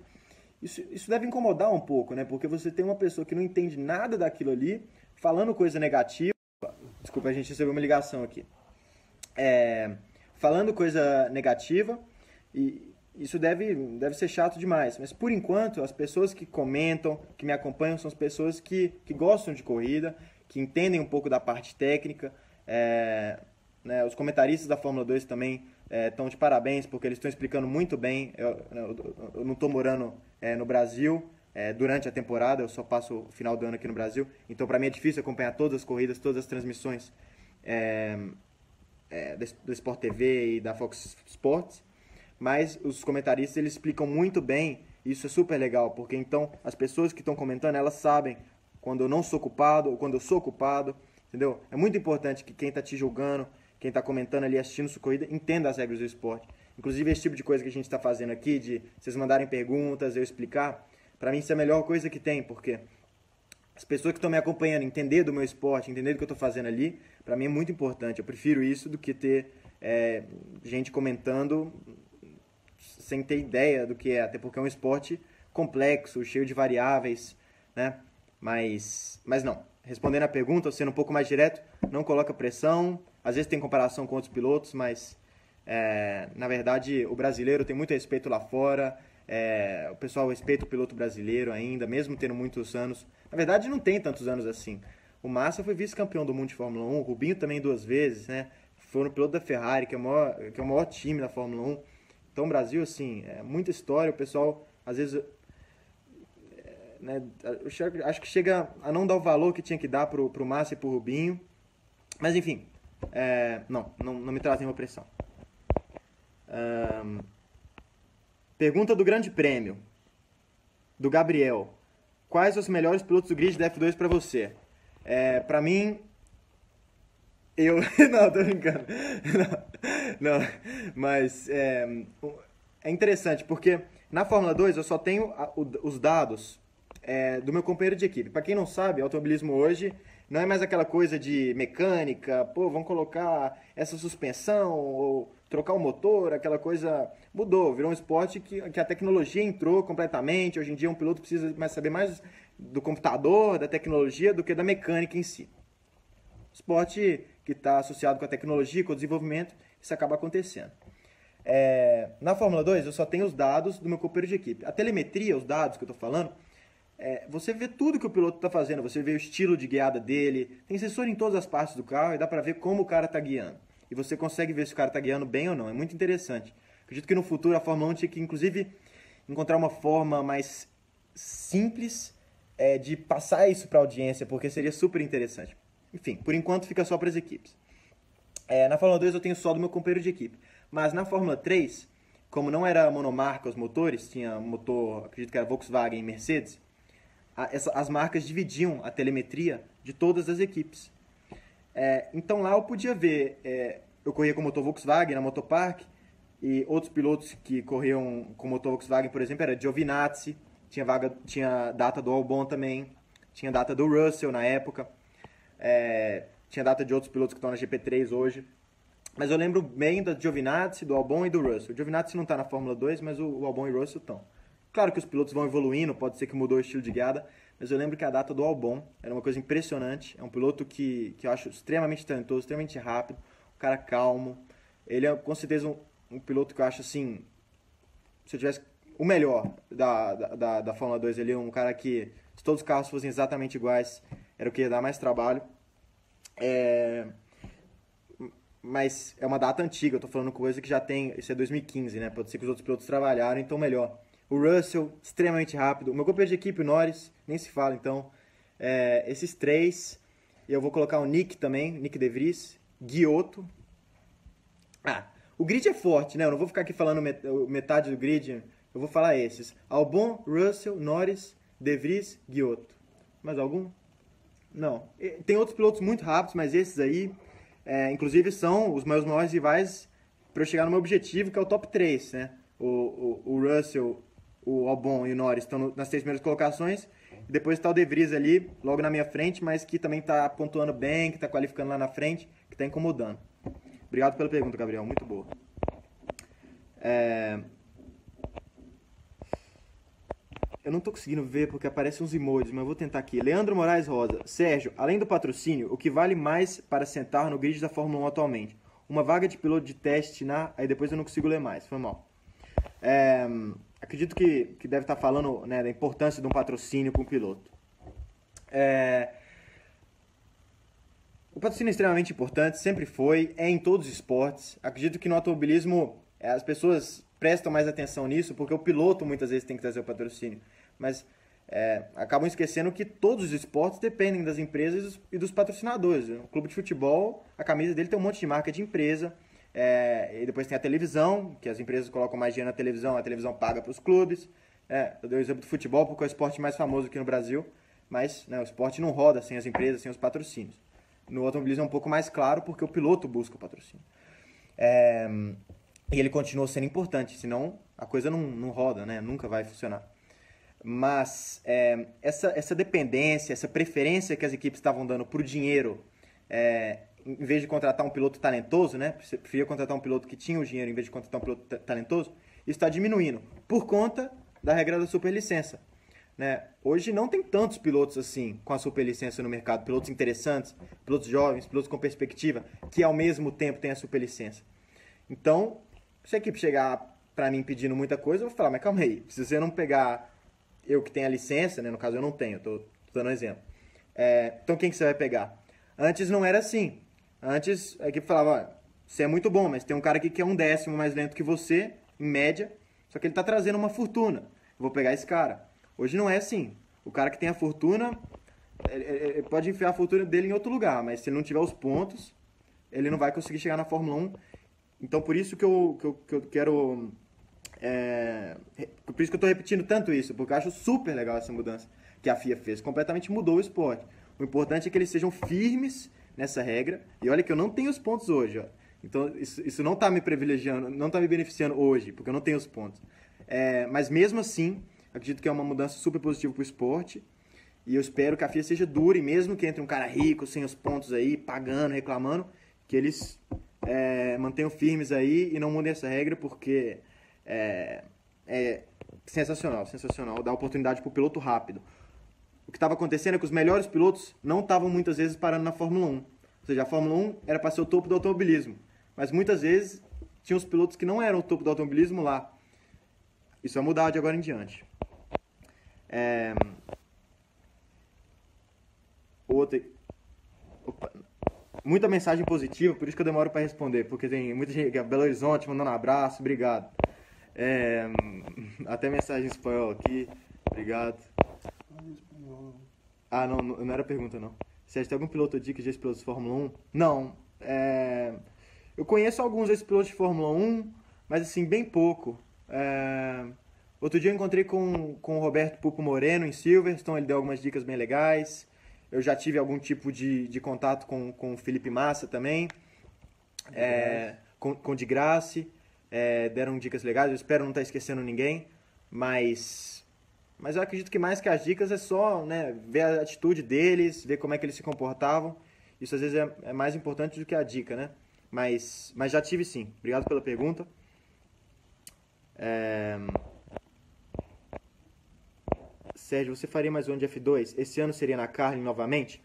B: Isso deve incomodar um pouco, né? Porque você tem uma pessoa que não entende nada daquilo ali, falando coisa negativa. Desculpa, a gente recebeu uma ligação aqui. Falando coisa negativa, e isso deve ser chato demais. Mas, por enquanto, as pessoas que comentam, que me acompanham, são as pessoas que gostam de corrida, que entendem um pouco da parte técnica. Né, os comentaristas da Fórmula 2 também estão de parabéns, porque eles estão explicando muito bem. Eu não estou morando no Brasil durante a temporada, eu só passo o final do ano aqui no Brasil, então para mim é difícil acompanhar todas as corridas, todas as transmissões do Sport TV e da Fox Sports, mas os comentaristas eles explicam muito bem, e isso é super legal, porque então as pessoas que estão comentando, elas sabem quando eu não sou culpado ou quando eu sou culpado, entendeu? É muito importante que quem está te julgando, quem está comentando ali, assistindo sua corrida, entenda as regras do esporte. Inclusive esse tipo de coisa que a gente está fazendo aqui, de vocês mandarem perguntas, eu explicar, para mim isso é a melhor coisa que tem, porque as pessoas que estão me acompanhando, entender do meu esporte, entender do que eu estou fazendo ali, para mim é muito importante. Eu prefiro isso do que ter gente comentando sem ter ideia do que é, até porque é um esporte complexo, cheio de variáveis, né? Mas não. Respondendo a pergunta, sendo um pouco mais direto, não coloca pressão. Às vezes tem comparação com outros pilotos, mas na verdade o brasileiro tem muito respeito lá fora. O pessoal respeita o piloto brasileiro ainda, mesmo tendo muitos anos. Na verdade não tem tantos anos assim. O Massa foi vice-campeão do mundo de Fórmula 1, o Rubinho também 2 vezes, né? Foi no piloto da Ferrari, que é o maior time da Fórmula 1. Então o Brasil, assim, muita história, o pessoal às vezes... eu acho que chega a não dar o valor que tinha que dar pro Massa e pro Rubinho. Mas enfim, não me traz nenhuma pressão. Pergunta do Grande Prêmio, do Gabriel. Quais os melhores pilotos do grid da F2 para você? Pra mim, não, tô brincando. Não, mas é interessante, porque na Fórmula 2 eu só tenho os dados do meu companheiro de equipe. Para quem não sabe, automobilismo hoje não é mais aquela coisa de mecânica, vamos colocar essa suspensão, ou trocar o motor, aquela coisa mudou, virou um esporte que a tecnologia entrou completamente. Hoje em dia um piloto precisa saber mais do computador, da tecnologia, do que da mecânica em si. Esporte que está associado com a tecnologia, com o desenvolvimento, isso acaba acontecendo. Na Fórmula 2 eu só tenho os dados do meu companheiro de equipe. A telemetria, os dados que eu estou falando, você vê tudo que o piloto está fazendo, você vê o estilo de guiada dele, tem sensor em todas as partes do carro e dá para ver como o cara está guiando. E você consegue ver se o cara está guiando bem ou não, é muito interessante. Acredito que no futuro a Fórmula 1 tinha que, inclusive, encontrar uma forma mais simples de passar isso para a audiência, porque seria super interessante. Enfim, por enquanto fica só para as equipes. Na Fórmula 2 eu tenho só do meu companheiro de equipe, mas na Fórmula 3, como não era monomarca os motores, tinha motor, acredito que era Volkswagen e Mercedes, as marcas dividiam a telemetria de todas as equipes. Então lá eu podia ver, eu corria com motor Volkswagen na Motopark, e outros pilotos que corriam com motor Volkswagen, por exemplo, era Giovinazzi, tinha data do Albon também, tinha data do Russell na época, tinha data de outros pilotos que estão na GP3 hoje. Mas eu lembro bem da Giovinazzi, do Albon e do Russell. O Giovinazzi não está na Fórmula 2, mas o Albon e o Russell estão. Claro que os pilotos vão evoluindo, pode ser que mudou o estilo de guiada, mas eu lembro que a data do Albon era uma coisa impressionante. É um piloto que eu acho extremamente talentoso, extremamente rápido, um cara calmo. Ele é com certeza um piloto que eu acho assim, se eu tivesse o melhor da Fórmula 2, ele é um cara que, se todos os carros fossem exatamente iguais, era o que ia dar mais trabalho. Mas é uma data antiga, eu tô falando coisa que já tem, isso é 2015, né? Pode ser que os outros pilotos trabalharam, então melhor. O Russell, extremamente rápido. O meu companheiro de equipe, o Norris, nem se fala, então. Esses três. E eu vou colocar o Nick também, Nick De Vries, Ghiotto. O grid é forte, né? Eu não vou ficar aqui falando metade do grid, eu vou falar esses. Albon, Russell, Norris, De Vries, Ghiotto. Mais algum? Não. Tem outros pilotos muito rápidos, mas esses aí, inclusive, são os meus maiores rivais para eu chegar no meu objetivo, que é o top 3, né? O Russell, o Albon e o Norris estão nas 3 primeiras colocações. E depois está o De Vries ali, logo na minha frente, mas que também está pontuando bem, que está qualificando lá na frente, que está incomodando. Obrigado pela pergunta, Gabriel. Muito boa. Eu não estou conseguindo ver porque aparecem uns emojis, mas eu vou tentar aqui. Leandro Moraes Rosa. Sérgio, além do patrocínio, o que vale mais para sentar no grid da Fórmula 1 atualmente? Uma vaga de piloto de teste na... Aí depois eu não consigo ler mais, foi mal. Acredito que deve estar falando, né, da importância de um patrocínio para um piloto. patrocínio é extremamente importante, sempre foi, é em todos os esportes. Acredito que no automobilismo as pessoas prestam mais atenção nisso, porque o piloto muitas vezes tem que trazer o patrocínio. Mas acabam esquecendo que todos os esportes dependem das empresas e dos patrocinadores. No clube de futebol, a camisa dele tem um monte de marca de empresa. E depois tem a televisão, que as empresas colocam mais dinheiro na televisão, a televisão paga para os clubes. Eu dei o exemplo do futebol porque é o esporte mais famoso aqui no Brasil, mas o esporte não roda sem as empresas, sem os patrocínios. No automobilismo é um pouco mais claro porque o piloto busca o patrocínio. E ele continua sendo importante, senão a coisa não roda, né? Nunca vai funcionar. Mas essa dependência, essa preferência que as equipes estavam dando para o dinheiro, em vez de contratar um piloto talentoso, né? Você preferia contratar um piloto que tinha o dinheiro em vez de contratar um piloto talentoso, isso está diminuindo por conta da regra da superlicença. Né? Hoje não tem tantos pilotos assim com a superlicença no mercado, pilotos interessantes, pilotos jovens, pilotos com perspectiva, que ao mesmo tempo têm a superlicença. Então, se a equipe chegar para mim pedindo muita coisa, eu vou falar, mas calma aí, se você não pegar eu que tenho a licença, né? No caso eu não tenho, estou dando um exemplo. Então quem que você vai pegar? Antes não era assim. Antes a equipe falava, você é muito bom, mas tem um cara aqui que é 1/10 mais lento que você, em média, só que ele está trazendo uma fortuna. Eu vou pegar esse cara. Hoje não é assim. O cara que tem a fortuna, ele pode enfiar a fortuna dele em outro lugar, mas se ele não tiver os pontos, ele não vai conseguir chegar na Fórmula 1. Então por isso que eu quero... por isso que eu estou repetindo tanto isso, porque eu acho super legal essa mudança que a FIA fez. Completamente mudou o esporte. O importante é que eles sejam firmes nessa regra. E olha que eu não tenho os pontos hoje. Ó. Então isso não está me privilegiando, não está me beneficiando hoje, porque eu não tenho os pontos. Mas mesmo assim, acredito que é uma mudança super positiva para o esporte. E eu espero que a FIA seja dura, e mesmo que entre um cara rico, sem os pontos aí, pagando, reclamando, que eles mantenham firmes aí e não mudem essa regra, porque é sensacional, sensacional. Dá oportunidade para o piloto rápido. O que estava acontecendo é que os melhores pilotos não estavam muitas vezes parando na Fórmula 1. Ou seja, a Fórmula 1 era para ser o topo do automobilismo. Mas muitas vezes tinha os pilotos que não eram o topo do automobilismo lá. Isso vai mudar de agora em diante. Muita mensagem positiva, por isso que eu demoro para responder. Porque tem muita gente aqui, Belo Horizonte, mandando um abraço, obrigado. Até mensagem em espanhol aqui, obrigado. Não era pergunta, não. Sérgio, tem algum piloto de dicas de ex-pilotos de Fórmula 1? Não. Eu conheço alguns ex-pilotos de Fórmula 1, mas assim, bem pouco. Outro dia eu encontrei com o Roberto Pupo Moreno em Silverstone, ele deu algumas dicas bem legais. Eu já tive algum tipo de contato com o Felipe Massa também, com o de Graça. Deram dicas legais, eu espero não estar esquecendo ninguém, mas eu acredito que mais que as dicas é só, né, ver a atitude deles, ver como é que eles se comportavam. Isso às vezes é mais importante do que a dica, né? Mas já tive sim. Obrigado pela pergunta. Sérgio, você faria mais um de F2? Esse ano seria na Carlin novamente?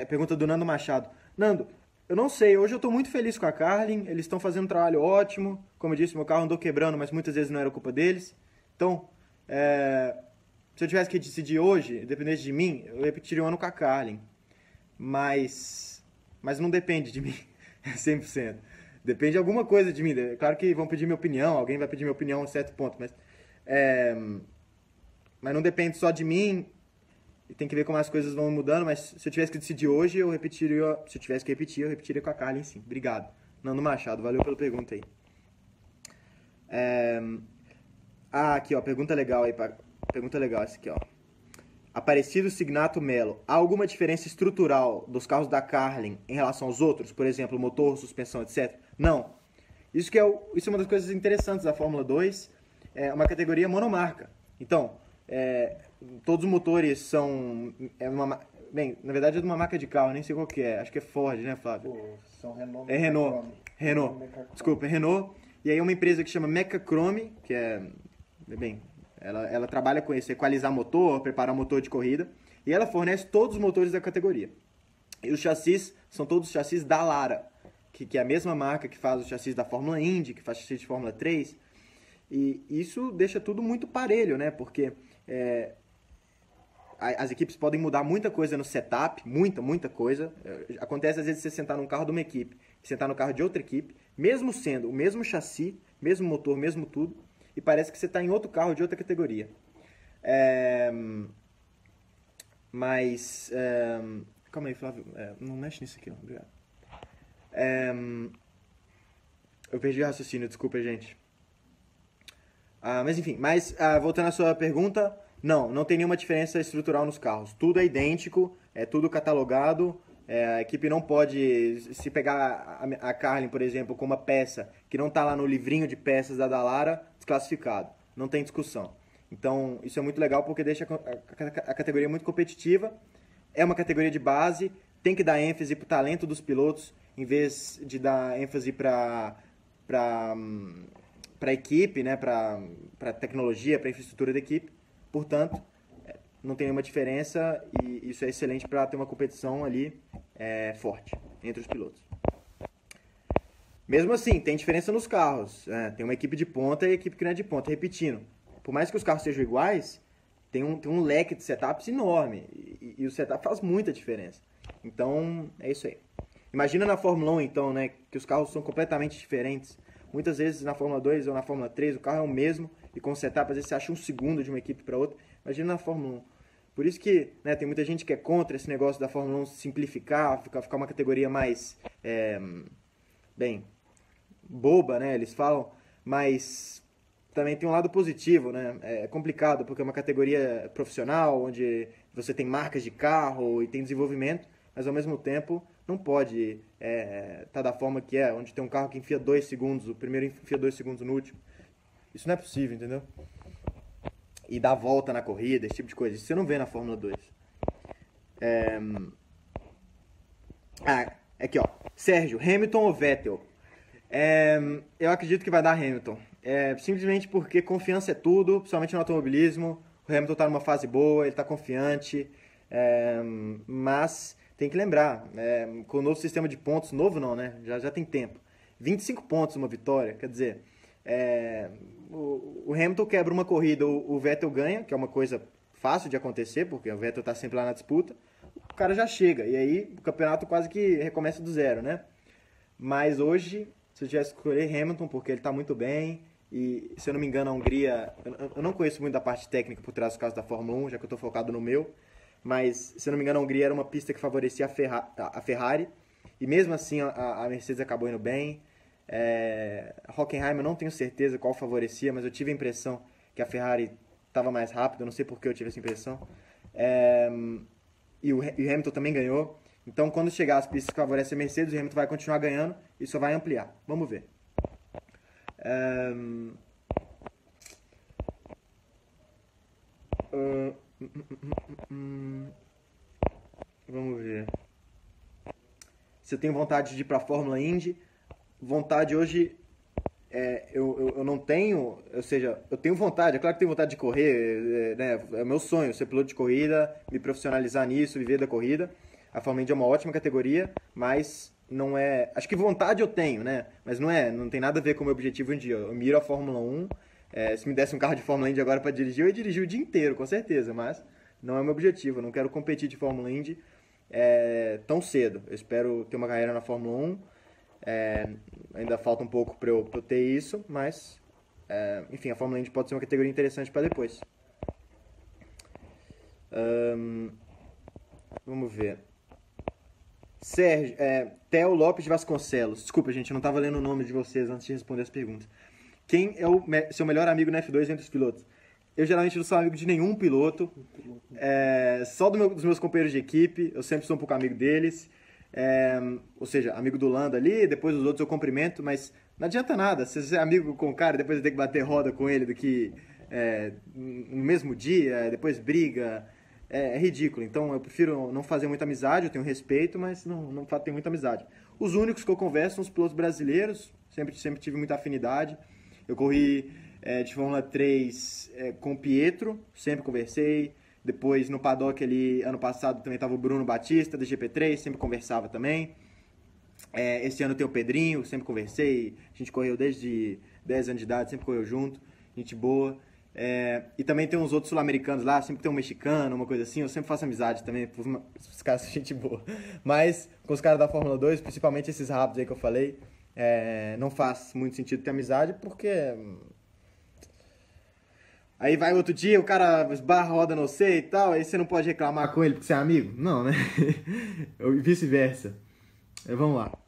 B: Pergunta do Nando Machado. Nando, eu não sei, hoje eu estou muito feliz com a Carlin, eles estão fazendo um trabalho ótimo. Como eu disse, meu carro andou quebrando, mas muitas vezes não era culpa deles. Então, se eu tivesse que decidir hoje, dependesse de mim, eu repetiria um ano com a Carlin. Mas não depende de mim, 100%. Depende de alguma coisa de mim. Claro que vão pedir minha opinião, alguém vai pedir minha opinião a um certo ponto, mas não depende só de mim. E tem que ver como as coisas vão mudando, mas se eu tivesse que decidir hoje, eu repetiria. Se eu tivesse que repetir, eu repetiria com a Carlin, sim. Obrigado. Nando Machado, valeu pela pergunta aí. Aqui, ó, pergunta legal aí. Pergunta legal essa aqui, ó. Aparecido Signato Melo. Há alguma diferença estrutural dos carros da Carlin em relação aos outros? Por exemplo, motor, suspensão, etc? Não. Isso é uma das coisas interessantes da Fórmula 2. É uma categoria monomarca. Então, todos os motores são... Bem, na verdade é de uma marca de carro, nem sei qual que é. Acho que é Ford, né, Flávio?
C: São Renault.
B: É Renault. Desculpa, é Renault. E aí é uma empresa que chama Mecachrome, que bem, ela trabalha com isso, equalizar motor, preparar motor de corrida. E ela fornece todos os motores da categoria. E os chassis são todos os chassis da Lara, que é a mesma marca que faz os chassis da Fórmula Indy, que faz chassis de Fórmula 3. E isso deixa tudo muito parelho, né? Porque as equipes podem mudar muita coisa no setup, muita coisa. Acontece às vezes você sentar num carro de uma equipe, sentar no carro de outra equipe, mesmo sendo o mesmo chassi, mesmo motor, mesmo tudo, e parece que você está em outro carro de outra categoria. Calma aí, Flávio, não mexe nisso aqui, obrigado. Eu perdi o raciocínio, desculpa, gente. Mas enfim, voltando à sua pergunta, não tem nenhuma diferença estrutural nos carros. Tudo é idêntico, é tudo catalogado. A equipe não pode, se pegar a Carlin, por exemplo, com uma peça que não está lá no livrinho de peças da Dallara, desclassificado. Não tem discussão. Então, isso é muito legal porque deixa a categoria muito competitiva. É uma categoria de base, tem que dar ênfase para o talento dos pilotos, em vez de dar ênfase para a equipe, né, para a tecnologia, para a infraestrutura da equipe. Portanto, não tem nenhuma diferença e isso é excelente para ter uma competição ali forte entre os pilotos. Mesmo assim, tem diferença nos carros. Tem uma equipe de ponta e equipe que não é de ponta. Repetindo, por mais que os carros sejam iguais, tem um leque de setups enorme e o setup faz muita diferença. Então, é isso aí. Imagina na Fórmula 1, então, né, que os carros são completamente diferentes. Muitas vezes na Fórmula 2 ou na Fórmula 3 o carro é o mesmo e com o setup às vezes você acha um segundo de uma equipe para outra. Imagina na Fórmula 1. Por isso que, né, tem muita gente que é contra esse negócio da Fórmula 1 simplificar, ficar uma categoria mais, boba, né, eles falam, mas também tem um lado positivo, né, é complicado porque é uma categoria profissional, onde você tem marcas de carro e tem desenvolvimento, mas ao mesmo tempo não pode tá da forma que é, onde tem um carro que enfia 2 segundos, o primeiro enfia 2 segundos no último. Isso não é possível, entendeu? E dar volta na corrida, esse tipo de coisa. Isso você não vê na Fórmula 2. Aqui, ó. Sérgio, Hamilton ou Vettel? Eu acredito que vai dar Hamilton. Simplesmente porque confiança é tudo, principalmente no automobilismo. O Hamilton está numa fase boa, ele está confiante. Mas tem que lembrar, com o novo sistema de pontos, novo não, né? Já tem tempo. 25 pontos uma vitória, quer dizer, o Hamilton quebra uma corrida, o Vettel ganha, que é uma coisa fácil de acontecer, porque o Vettel está sempre lá na disputa, o cara já chega, e aí o campeonato quase que recomeça do zero, né? Mas hoje, se eu tivesse que escolher Hamilton, porque ele está muito bem, e se eu não me engano a Hungria, eu não conheço muito da parte técnica por trás dos carros da Fórmula 1, já que eu estou focado no meu, mas se eu não me engano a Hungria era uma pista que favorecia a Ferrari, e mesmo assim a Mercedes acabou indo bem. Hockenheim eu não tenho certeza qual favorecia, mas eu tive a impressão que a Ferrari estava mais rápida, eu não sei por que eu tive essa impressão. E o Hamilton também ganhou. Então quando chegar as pistas que favorecem a Mercedes, o Hamilton vai continuar ganhando e só vai ampliar. Vamos ver. Vamos ver. Se eu tenho vontade de ir para a Fórmula Indy, vontade hoje eu não tenho, ou seja, eu tenho vontade, é claro que tenho vontade de correr, né, é meu sonho ser piloto de corrida, me profissionalizar nisso, viver da corrida. A Fórmula Indy é uma ótima categoria, mas não é, acho que vontade eu tenho, né, mas não tem nada a ver com o meu objetivo um dia. Eu miro a Fórmula 1, se me desse um carro de Fórmula Indy agora para dirigir, eu ia dirigir o dia inteiro, com certeza, mas não é o meu objetivo, eu não quero competir de Fórmula Indy tão cedo. Eu espero ter uma carreira na Fórmula 1, ainda falta um pouco para eu ter isso, mas enfim, a Fórmula Indy pode ser uma categoria interessante para depois. Vamos ver. Sérgio, Theo Lopes de Vasconcelos. Desculpa, gente, eu não estava lendo o nome de vocês antes de responder as perguntas. Quem é o seu melhor amigo na F2 entre os pilotos? Eu geralmente não sou amigo de nenhum piloto, só dos meus companheiros de equipe, eu sempre sou um pouco amigo deles. Ou seja, amigo do Lando ali, depois os outros eu cumprimento, mas não adianta nada, se você é amigo com o cara, depois eu tenho que bater roda com ele no mesmo dia, depois briga, é ridículo. Então eu prefiro não fazer muita amizade, eu tenho respeito, mas não tenho muita amizade. Os únicos que eu converso são os pilotos brasileiros, sempre tive muita afinidade. Eu corri de Fórmula 3 com o Pietro, sempre conversei. Depois, no paddock ali, ano passado, também estava o Bruno Batista, da GP3, sempre conversava também. Esse ano tem o Pedrinho, sempre conversei. A gente correu desde 10 anos de idade, sempre correu junto, gente boa. E também tem uns outros sul-americanos lá, sempre tem um mexicano, uma coisa assim. Eu sempre faço amizade também, os caras são gente boa. Mas com os caras da Fórmula 2, principalmente esses rápidos aí que eu falei, não faz muito sentido ter amizade, porque... Aí vai outro dia, o cara esbarra, roda no você e tal, aí você não pode reclamar com ele porque você é amigo? Não, né? Ou vice-versa. Vamos lá.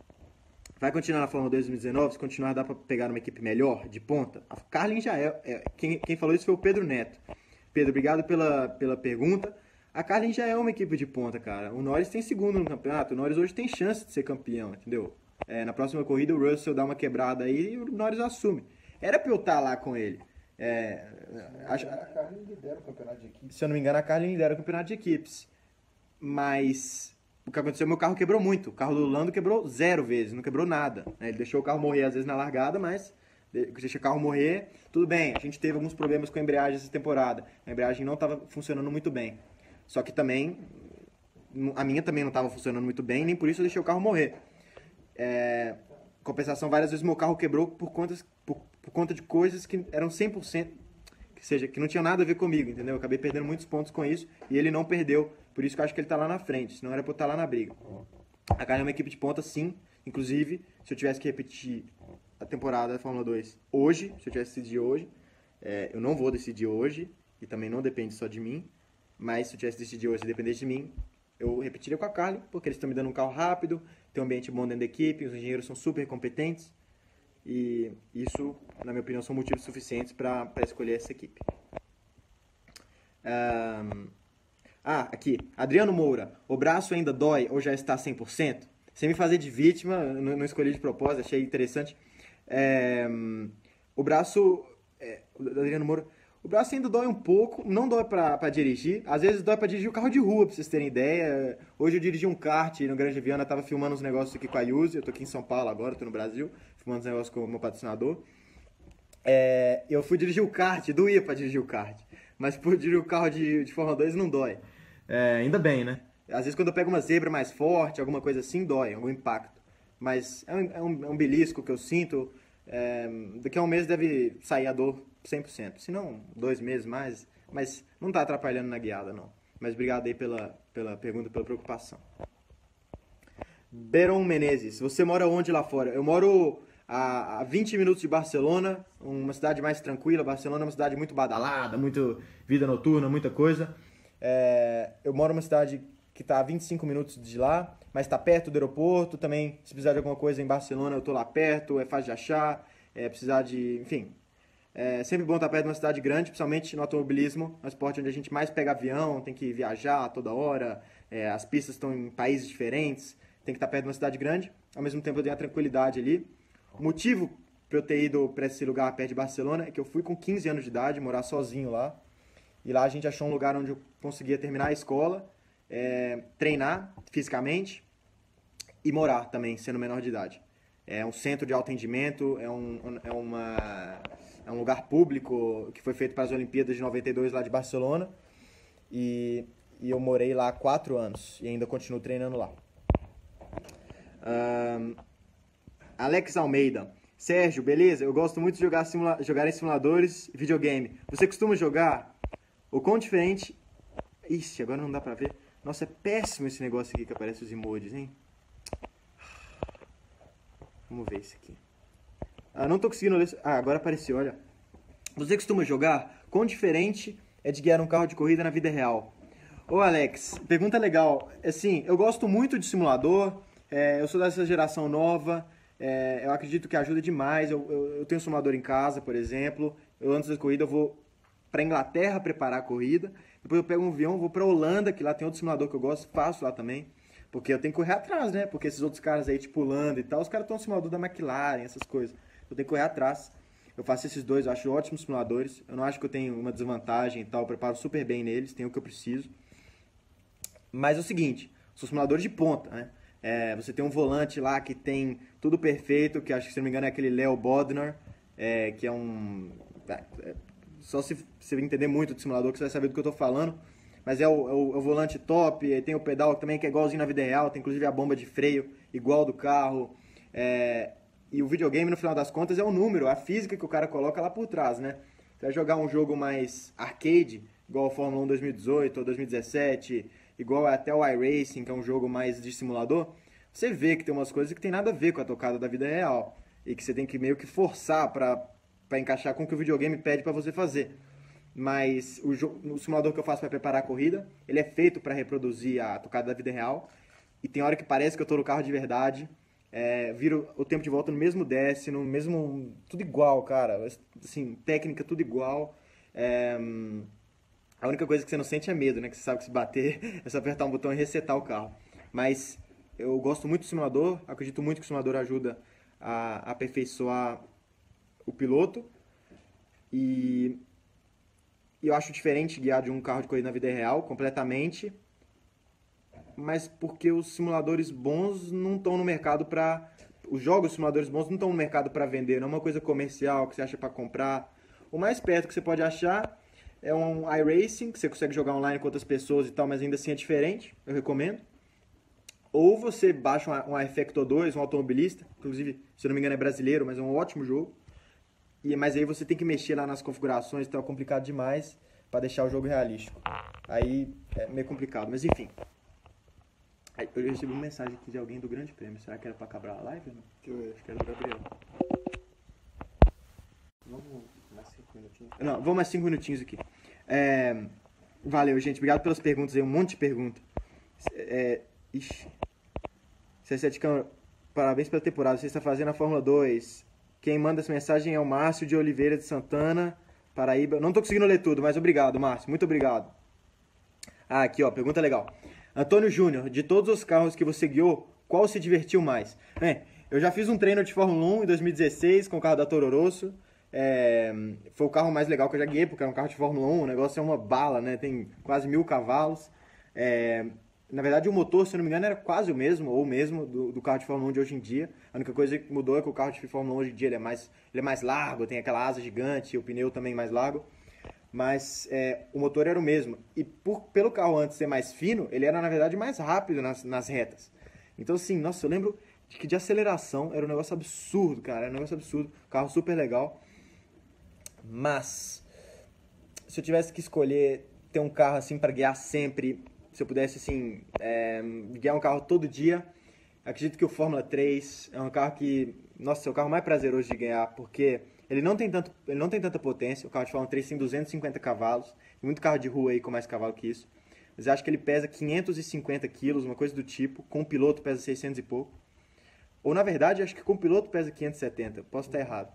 B: Vai continuar na Fórmula 2 2019, se continuar dá pra pegar uma equipe melhor, de ponta? A Carlin já quem falou isso foi o Pedro Neto. Pedro, obrigado pela pergunta. A Carlin já é uma equipe de ponta, cara. O Norris tem segundo no campeonato, o Norris hoje tem chance de ser campeão, entendeu? Na próxima corrida o Russell dá uma quebrada aí e o Norris assume. Era pra eu estar lá com ele.
C: A Carlin lidera o campeonato de equipes.
B: Se eu não me engano, a Carlin lidera o campeonato de equipes. Mas o que aconteceu, meu carro quebrou muito. O carro do Lando quebrou 0 vezes, não quebrou nada. Ele deixou o carro morrer às vezes na largada, mas deixa o carro morrer, tudo bem. A gente teve alguns problemas com a embreagem essa temporada. A embreagem não estava funcionando muito bem. Só que também, a minha também não estava funcionando muito bem, nem por isso eu deixei o carro morrer. Compensação, várias vezes meu carro quebrou por conta de coisas que eram 100%, que não tinham nada a ver comigo, entendeu? Eu acabei perdendo muitos pontos com isso e ele não perdeu, por isso que eu acho que ele tá lá na frente, senão era pra eu estar lá na briga. A Carlin é uma equipe de ponta, sim, inclusive, se eu tivesse que repetir a temporada da Fórmula 2 hoje, se eu tivesse que decidir hoje, eu não vou decidir hoje, e também não depende só de mim, mas se eu tivesse que decidir hoje e dependesse de mim, eu repetiria com a Carlin, porque eles estão me dando um carro rápido, tem um ambiente bom dentro da equipe, os engenheiros são super competentes, e isso, na minha opinião, são motivos suficientes para escolher essa equipe. Aqui, Adriano Moura, o braço ainda dói ou já está 100%? Sem me fazer de vítima, não escolhi de propósito, achei interessante. O braço, Adriano Moura, o braço ainda dói um pouco, não dói para dirigir, às vezes dói para dirigir o carro de rua, para vocês terem ideia. Hoje eu dirigi um kart no Grande Viana, estava filmando uns negócios aqui com a Yuzi, eu estou aqui em São Paulo agora, estou no Brasil, filmando uns negócios com o meu patrocinador. Eu fui dirigir o kart, doía para dirigir o kart, mas por dirigir o carro de Fórmula 2 não dói. Ainda bem, né? Às vezes quando eu pego uma zebra mais forte, alguma coisa assim, dói, algum impacto. Mas é um belisco que eu sinto, daqui a um mês deve sair a dor 100%, se não 2 meses mais, mas não está atrapalhando na guiada, não. Mas obrigado aí pela pergunta, pela preocupação. Beron Menezes, você mora onde lá fora? Eu moro a 20 minutos de Barcelona, uma cidade mais tranquila. Barcelona é uma cidade muito badalada, muito vida noturna, muita coisa. Eu moro numa cidade que está a 25 minutos de lá, mas está perto do aeroporto. Também, se precisar de alguma coisa em Barcelona, eu estou lá perto, é fácil de achar, precisar de... Enfim, é sempre bom estar perto de uma cidade grande, principalmente no automobilismo, um esporte onde a gente mais pega avião, tem que viajar toda hora, as pistas estão em países diferentes, tem que estar perto de uma cidade grande. Ao mesmo tempo eu tenho a tranquilidade ali. O motivo para eu ter ido para esse lugar perto de Barcelona é que eu fui com 15 anos de idade, morar sozinho lá. E lá a gente achou um lugar onde eu conseguia terminar a escola, treinar fisicamente e morar também, sendo menor de idade. É um centro de atendimento, é um lugar público que foi feito para as Olimpíadas de 92 lá de Barcelona. E eu morei lá há 4 anos e ainda continuo treinando lá. Alex Almeida. Sérgio, beleza? Eu gosto muito de jogar em simuladores e videogame. Você costuma jogar? O quão diferente... Ixi, agora não dá pra ver. Nossa, é péssimo esse negócio aqui que aparece os emojis, hein? Vamos ver esse aqui. Não tô conseguindo ler... agora apareceu, olha. Você costuma jogar? Quão diferente é de guiar um carro de corrida na vida real? Ô, Alex, pergunta legal. Assim, eu gosto muito de simulador. Eu sou dessa geração nova. Eu acredito que ajuda demais. Eu tenho um simulador em casa, por exemplo. Antes da corrida, eu vou para Inglaterra preparar a corrida. Depois eu pego um avião, vou para Holanda, que lá tem outro simulador que eu gosto, faço lá também. Porque eu tenho que correr atrás, né? Porque esses outros caras aí, tipo Holanda e tal, os caras estão no simulador da McLaren, essas coisas. Eu tenho que correr atrás. Eu faço esses dois, eu acho ótimos simuladores. Eu não acho que eu tenho uma desvantagem e tal, eu preparo super bem neles, tenho o que eu preciso. Mas é o seguinte, são simuladores de ponta, né? Você tem um volante lá que tem tudo perfeito, que acho que, se não me engano, é aquele Leo Bodnar, que é um... só se você entender muito de simulador que você vai saber do que eu tô falando. Mas é o volante top, tem o pedal também que é igualzinho na vida real, tem inclusive a bomba de freio igual do carro. E o videogame, no final das contas, é o número, a física que o cara coloca lá por trás, né? Você vai jogar um jogo mais arcade, igual o Fórmula 1 2018 ou 2017, igual até o iRacing, que é um jogo mais de simulador, você vê que tem umas coisas que tem nada a ver com a tocada da vida real. E que você tem que meio que forçar pra encaixar com o que o videogame pede pra você fazer. Mas o simulador que eu faço para preparar a corrida, ele é feito para reproduzir a tocada da vida real. E tem hora que parece que eu tô no carro de verdade. Viro o tempo de volta no mesmo décimo, no mesmo... Tudo igual, cara. Assim, técnica tudo igual. A única coisa que você não sente é medo, né? Que você sabe que se bater é só apertar um botão e resetar o carro. Mas eu gosto muito do simulador. Acredito muito que o simulador ajuda a aperfeiçoar o piloto. E eu acho diferente guiar de um carro de corrida na vida real, completamente. Mas porque os simuladores bons não estão no mercado para... Os jogos simuladores bons não estão no mercado para vender. Não é uma coisa comercial que você acha para comprar. O mais perto que você pode achar é um iRacing, que você consegue jogar online com outras pessoas e tal, mas ainda assim é diferente. Eu recomendo. Ou você baixa um Effecto 2, um automobilista. Inclusive, se eu não me engano é brasileiro, mas é um ótimo jogo. Mas aí você tem que mexer lá nas configurações, então é complicado demais para deixar o jogo realístico. Aí é meio complicado, mas enfim. Eu recebi uma mensagem aqui de alguém do Grande Prêmio. Será que era pra acabar a live? Não? Deixa eu ver, acho que era do Gabriel. Vamos mais 5 minutinhos? Não, vamos mais 5 minutinhos aqui. Valeu, gente. Obrigado pelas perguntas aí, um monte de perguntas. Ixi. C7 Câmara, parabéns pela temporada. Você está fazendo a Fórmula 2. Quem manda essa mensagem é o Márcio de Oliveira de Santana, Paraíba. Não estou conseguindo ler tudo, mas obrigado, Márcio. Muito obrigado. Aqui, ó, pergunta legal. Antônio Júnior, de todos os carros que você guiou, qual se divertiu mais? Eu já fiz um treino de Fórmula 1 em 2016 com o carro da Toro Rosso. Foi o carro mais legal que eu já guiei, porque é um carro de Fórmula 1, o negócio é uma bala, né? Tem quase 1000 cavalos. Na verdade, o motor, se eu não me engano, era quase o mesmo, ou o mesmo do carro de Fórmula 1 de hoje em dia. A única coisa que mudou é que o carro de Fórmula 1 hoje em dia ele é mais largo, tem aquela asa gigante, o pneu também mais largo. Mas o motor era o mesmo. E pelo carro antes ser mais fino, ele era, na verdade, mais rápido nas retas. Então, assim, nossa, eu lembro que de aceleração era um negócio absurdo, cara. Era um negócio absurdo. Carro super legal. Mas, se eu tivesse que escolher ter um carro, assim, para guiar sempre, se eu pudesse, assim, guiar um carro todo dia, acredito que o Fórmula 3 é um carro que, nossa, é o carro mais prazeroso de ganhar, porque... Ele não tem tanta potência. O carro de Fórmula 3 tem 250 cavalos. Tem muito carro de rua aí com mais cavalo que isso. Mas eu acho que ele pesa 550 quilos, uma coisa do tipo. Com o piloto pesa 600 e pouco. Ou, na verdade, acho que com o piloto pesa 570. Posso estar errado.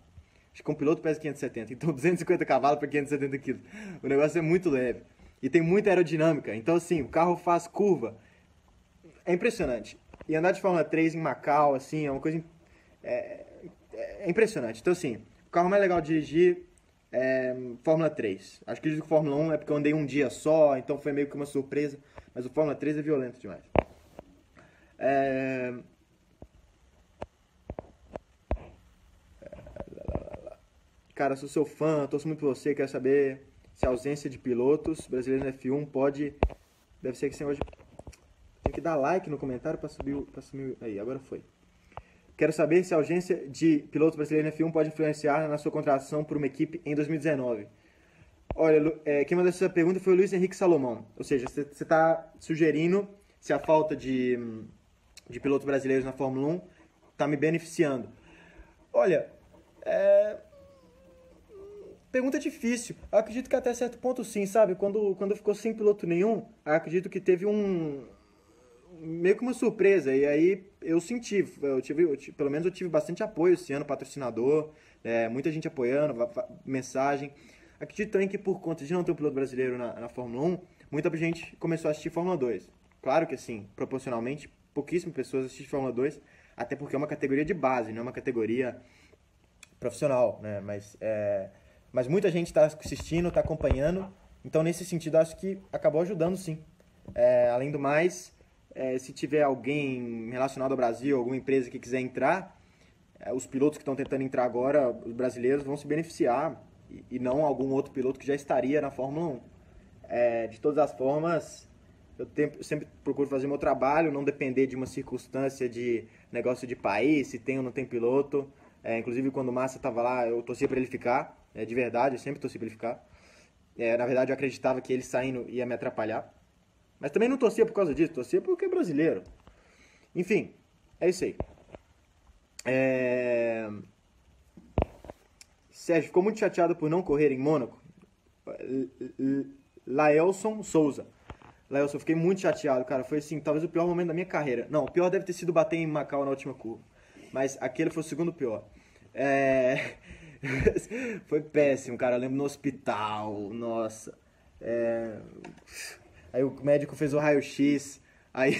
B: Acho que com o piloto pesa 570. Então, 250 cavalos para 570 quilos. O negócio é muito leve. E tem muita aerodinâmica. Então, assim, o carro faz curva. É impressionante. E andar de Fórmula 3 em Macau, assim, é uma coisa... É impressionante. Então, assim... O carro mais legal de dirigir é Fórmula 3. Acho que o Fórmula 1 é porque eu andei um dia só, então foi meio que uma surpresa. Mas o Fórmula 3 é violento demais. Cara, sou seu fã, torço muito por você. Quero saber se a ausência de pilotos brasileiros no F1 pode... Deve ser que esse negócio de... Tem que dar like no comentário para subir... Aí, agora foi. Quero saber se a ausência de pilotos brasileiros na F1 pode influenciar na sua contratação por uma equipe em 2019. Olha, quem mandou essa pergunta foi o Luiz Henrique Salomão. Ou seja, você está sugerindo se a falta de pilotos brasileiros na Fórmula 1 está me beneficiando. Olha, pergunta difícil. Eu acredito que até certo ponto sim, sabe? Quando ficou sem piloto nenhum, eu acredito que teve meio que uma surpresa, e aí eu senti, pelo menos eu tive bastante apoio esse ano, patrocinador, muita gente apoiando, mensagem. Acredito também que por conta de não ter um piloto brasileiro na Fórmula 1, muita gente começou a assistir Fórmula 2. Claro que assim, proporcionalmente, pouquíssimas pessoas assistem Fórmula 2, até porque é uma categoria de base, não é uma categoria profissional, né? Mas muita gente está assistindo, está acompanhando, então nesse sentido acho que acabou ajudando sim. Além do mais... se tiver alguém relacionado ao Brasil, alguma empresa que quiser entrar, os pilotos que estão tentando entrar agora, os brasileiros, vão se beneficiar e não algum outro piloto que já estaria na Fórmula 1. De todas as formas, eu sempre procuro fazer meu trabalho, não depender de uma circunstância de negócio de país, se tem ou não tem piloto. Inclusive, quando o Massa estava lá, eu torcia para ele ficar. de verdade, eu sempre torci pra ele ficar. Na verdade, eu acreditava que ele saindo ia me atrapalhar. Mas também não torcia por causa disso, torcia porque é brasileiro. Enfim, é isso aí. Sérgio, ficou muito chateado por não correr em Mônaco? Laelson Souza. Laelson, eu fiquei muito chateado, cara. Foi assim, talvez o pior momento da minha carreira. Não, o pior deve ter sido bater em Macau na última curva. Mas aquele foi o segundo pior. Foi péssimo, cara. Eu lembro no hospital, nossa. Aí o médico fez o raio-x. Aí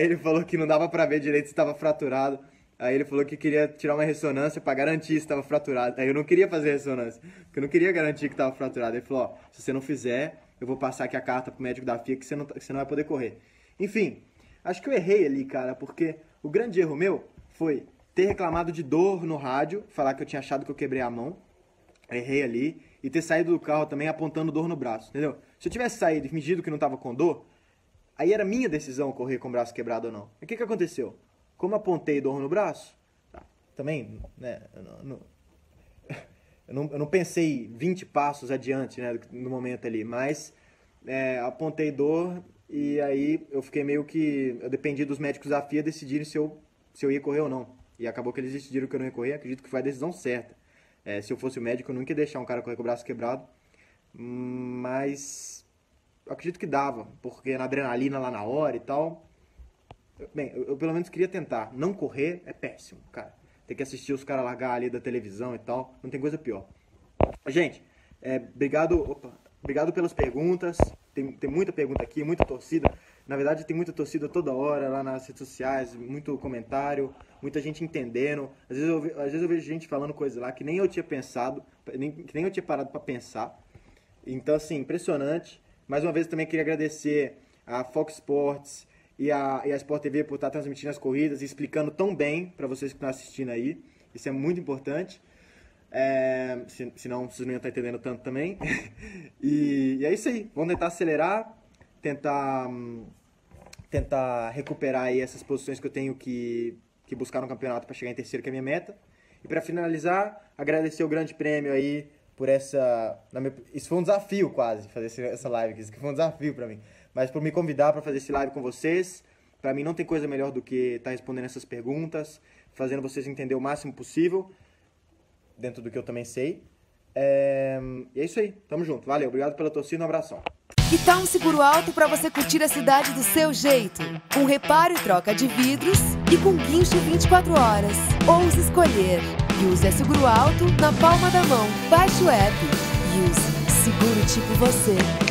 B: ele falou que não dava pra ver direito se estava fraturado. Aí ele falou que queria tirar uma ressonância pra garantir se estava fraturado. Aí eu não queria fazer ressonância, porque eu não queria garantir que estava fraturado. Ele falou, ó, se você não fizer, eu vou passar aqui a carta pro médico da FIA que você não vai poder correr. Enfim, acho que eu errei ali, cara, porque o grande erro meu foi ter reclamado de dor no rádio, falar que eu tinha achado que eu quebrei a mão, errei ali, e ter saído do carro também apontando dor no braço, entendeu? Se eu tivesse saído e fingido que não tava com dor, aí era minha decisão correr com o braço quebrado ou não. E o que aconteceu? Como apontei dor no braço, também, né, eu não pensei 20 passos adiante, né, no momento ali, mas apontei dor e aí eu fiquei meio que, eu dependi dos médicos da FIA decidirem se eu ia correr ou não. E acabou que eles decidiram que eu não ia correr, acredito que foi a decisão certa. Se eu fosse o médico, eu nunca ia deixar um cara correr com o braço quebrado, mas eu acredito que dava, porque na adrenalina lá na hora e tal. Bem, eu pelo menos queria tentar. Não correr é péssimo, cara. Ter que assistir os caras largar ali da televisão e tal, não tem coisa pior. Gente, obrigado pelas perguntas. Tem muita pergunta aqui, muita torcida. Na verdade, tem muita torcida toda hora lá nas redes sociais, muito comentário, muita gente entendendo. Às vezes eu vejo gente falando coisas lá que nem eu tinha pensado, que nem eu tinha parado para pensar. Então, assim, impressionante. Mais uma vez, também queria agradecer a Fox Sports e a Sport TV por estar transmitindo as corridas e explicando tão bem para vocês que estão assistindo aí. Isso é muito importante. Senão vocês não iam estar entendendo tanto também. E é isso aí. Vamos tentar acelerar, tentar recuperar aí essas posições que eu tenho que buscar no campeonato para chegar em terceiro, que é a minha meta. E para finalizar, agradecer o Grande Prêmio aí por essa... Isso foi um desafio quase, fazer essa live aqui. Isso foi um desafio para mim. Mas por me convidar para fazer esse live com vocês, para mim não tem coisa melhor do que estar respondendo essas perguntas, fazendo vocês entender o máximo possível, dentro do que eu também sei. E é isso aí, tamo junto. Valeu, obrigado pela torcida, um abração.
A: Que tal um seguro alto para você curtir a cidade do seu jeito? Com reparo e troca de vidros e com guincho 24 horas. Ouse escolher. Use é seguro alto na palma da mão. Baixe o app. Use, seguro tipo você.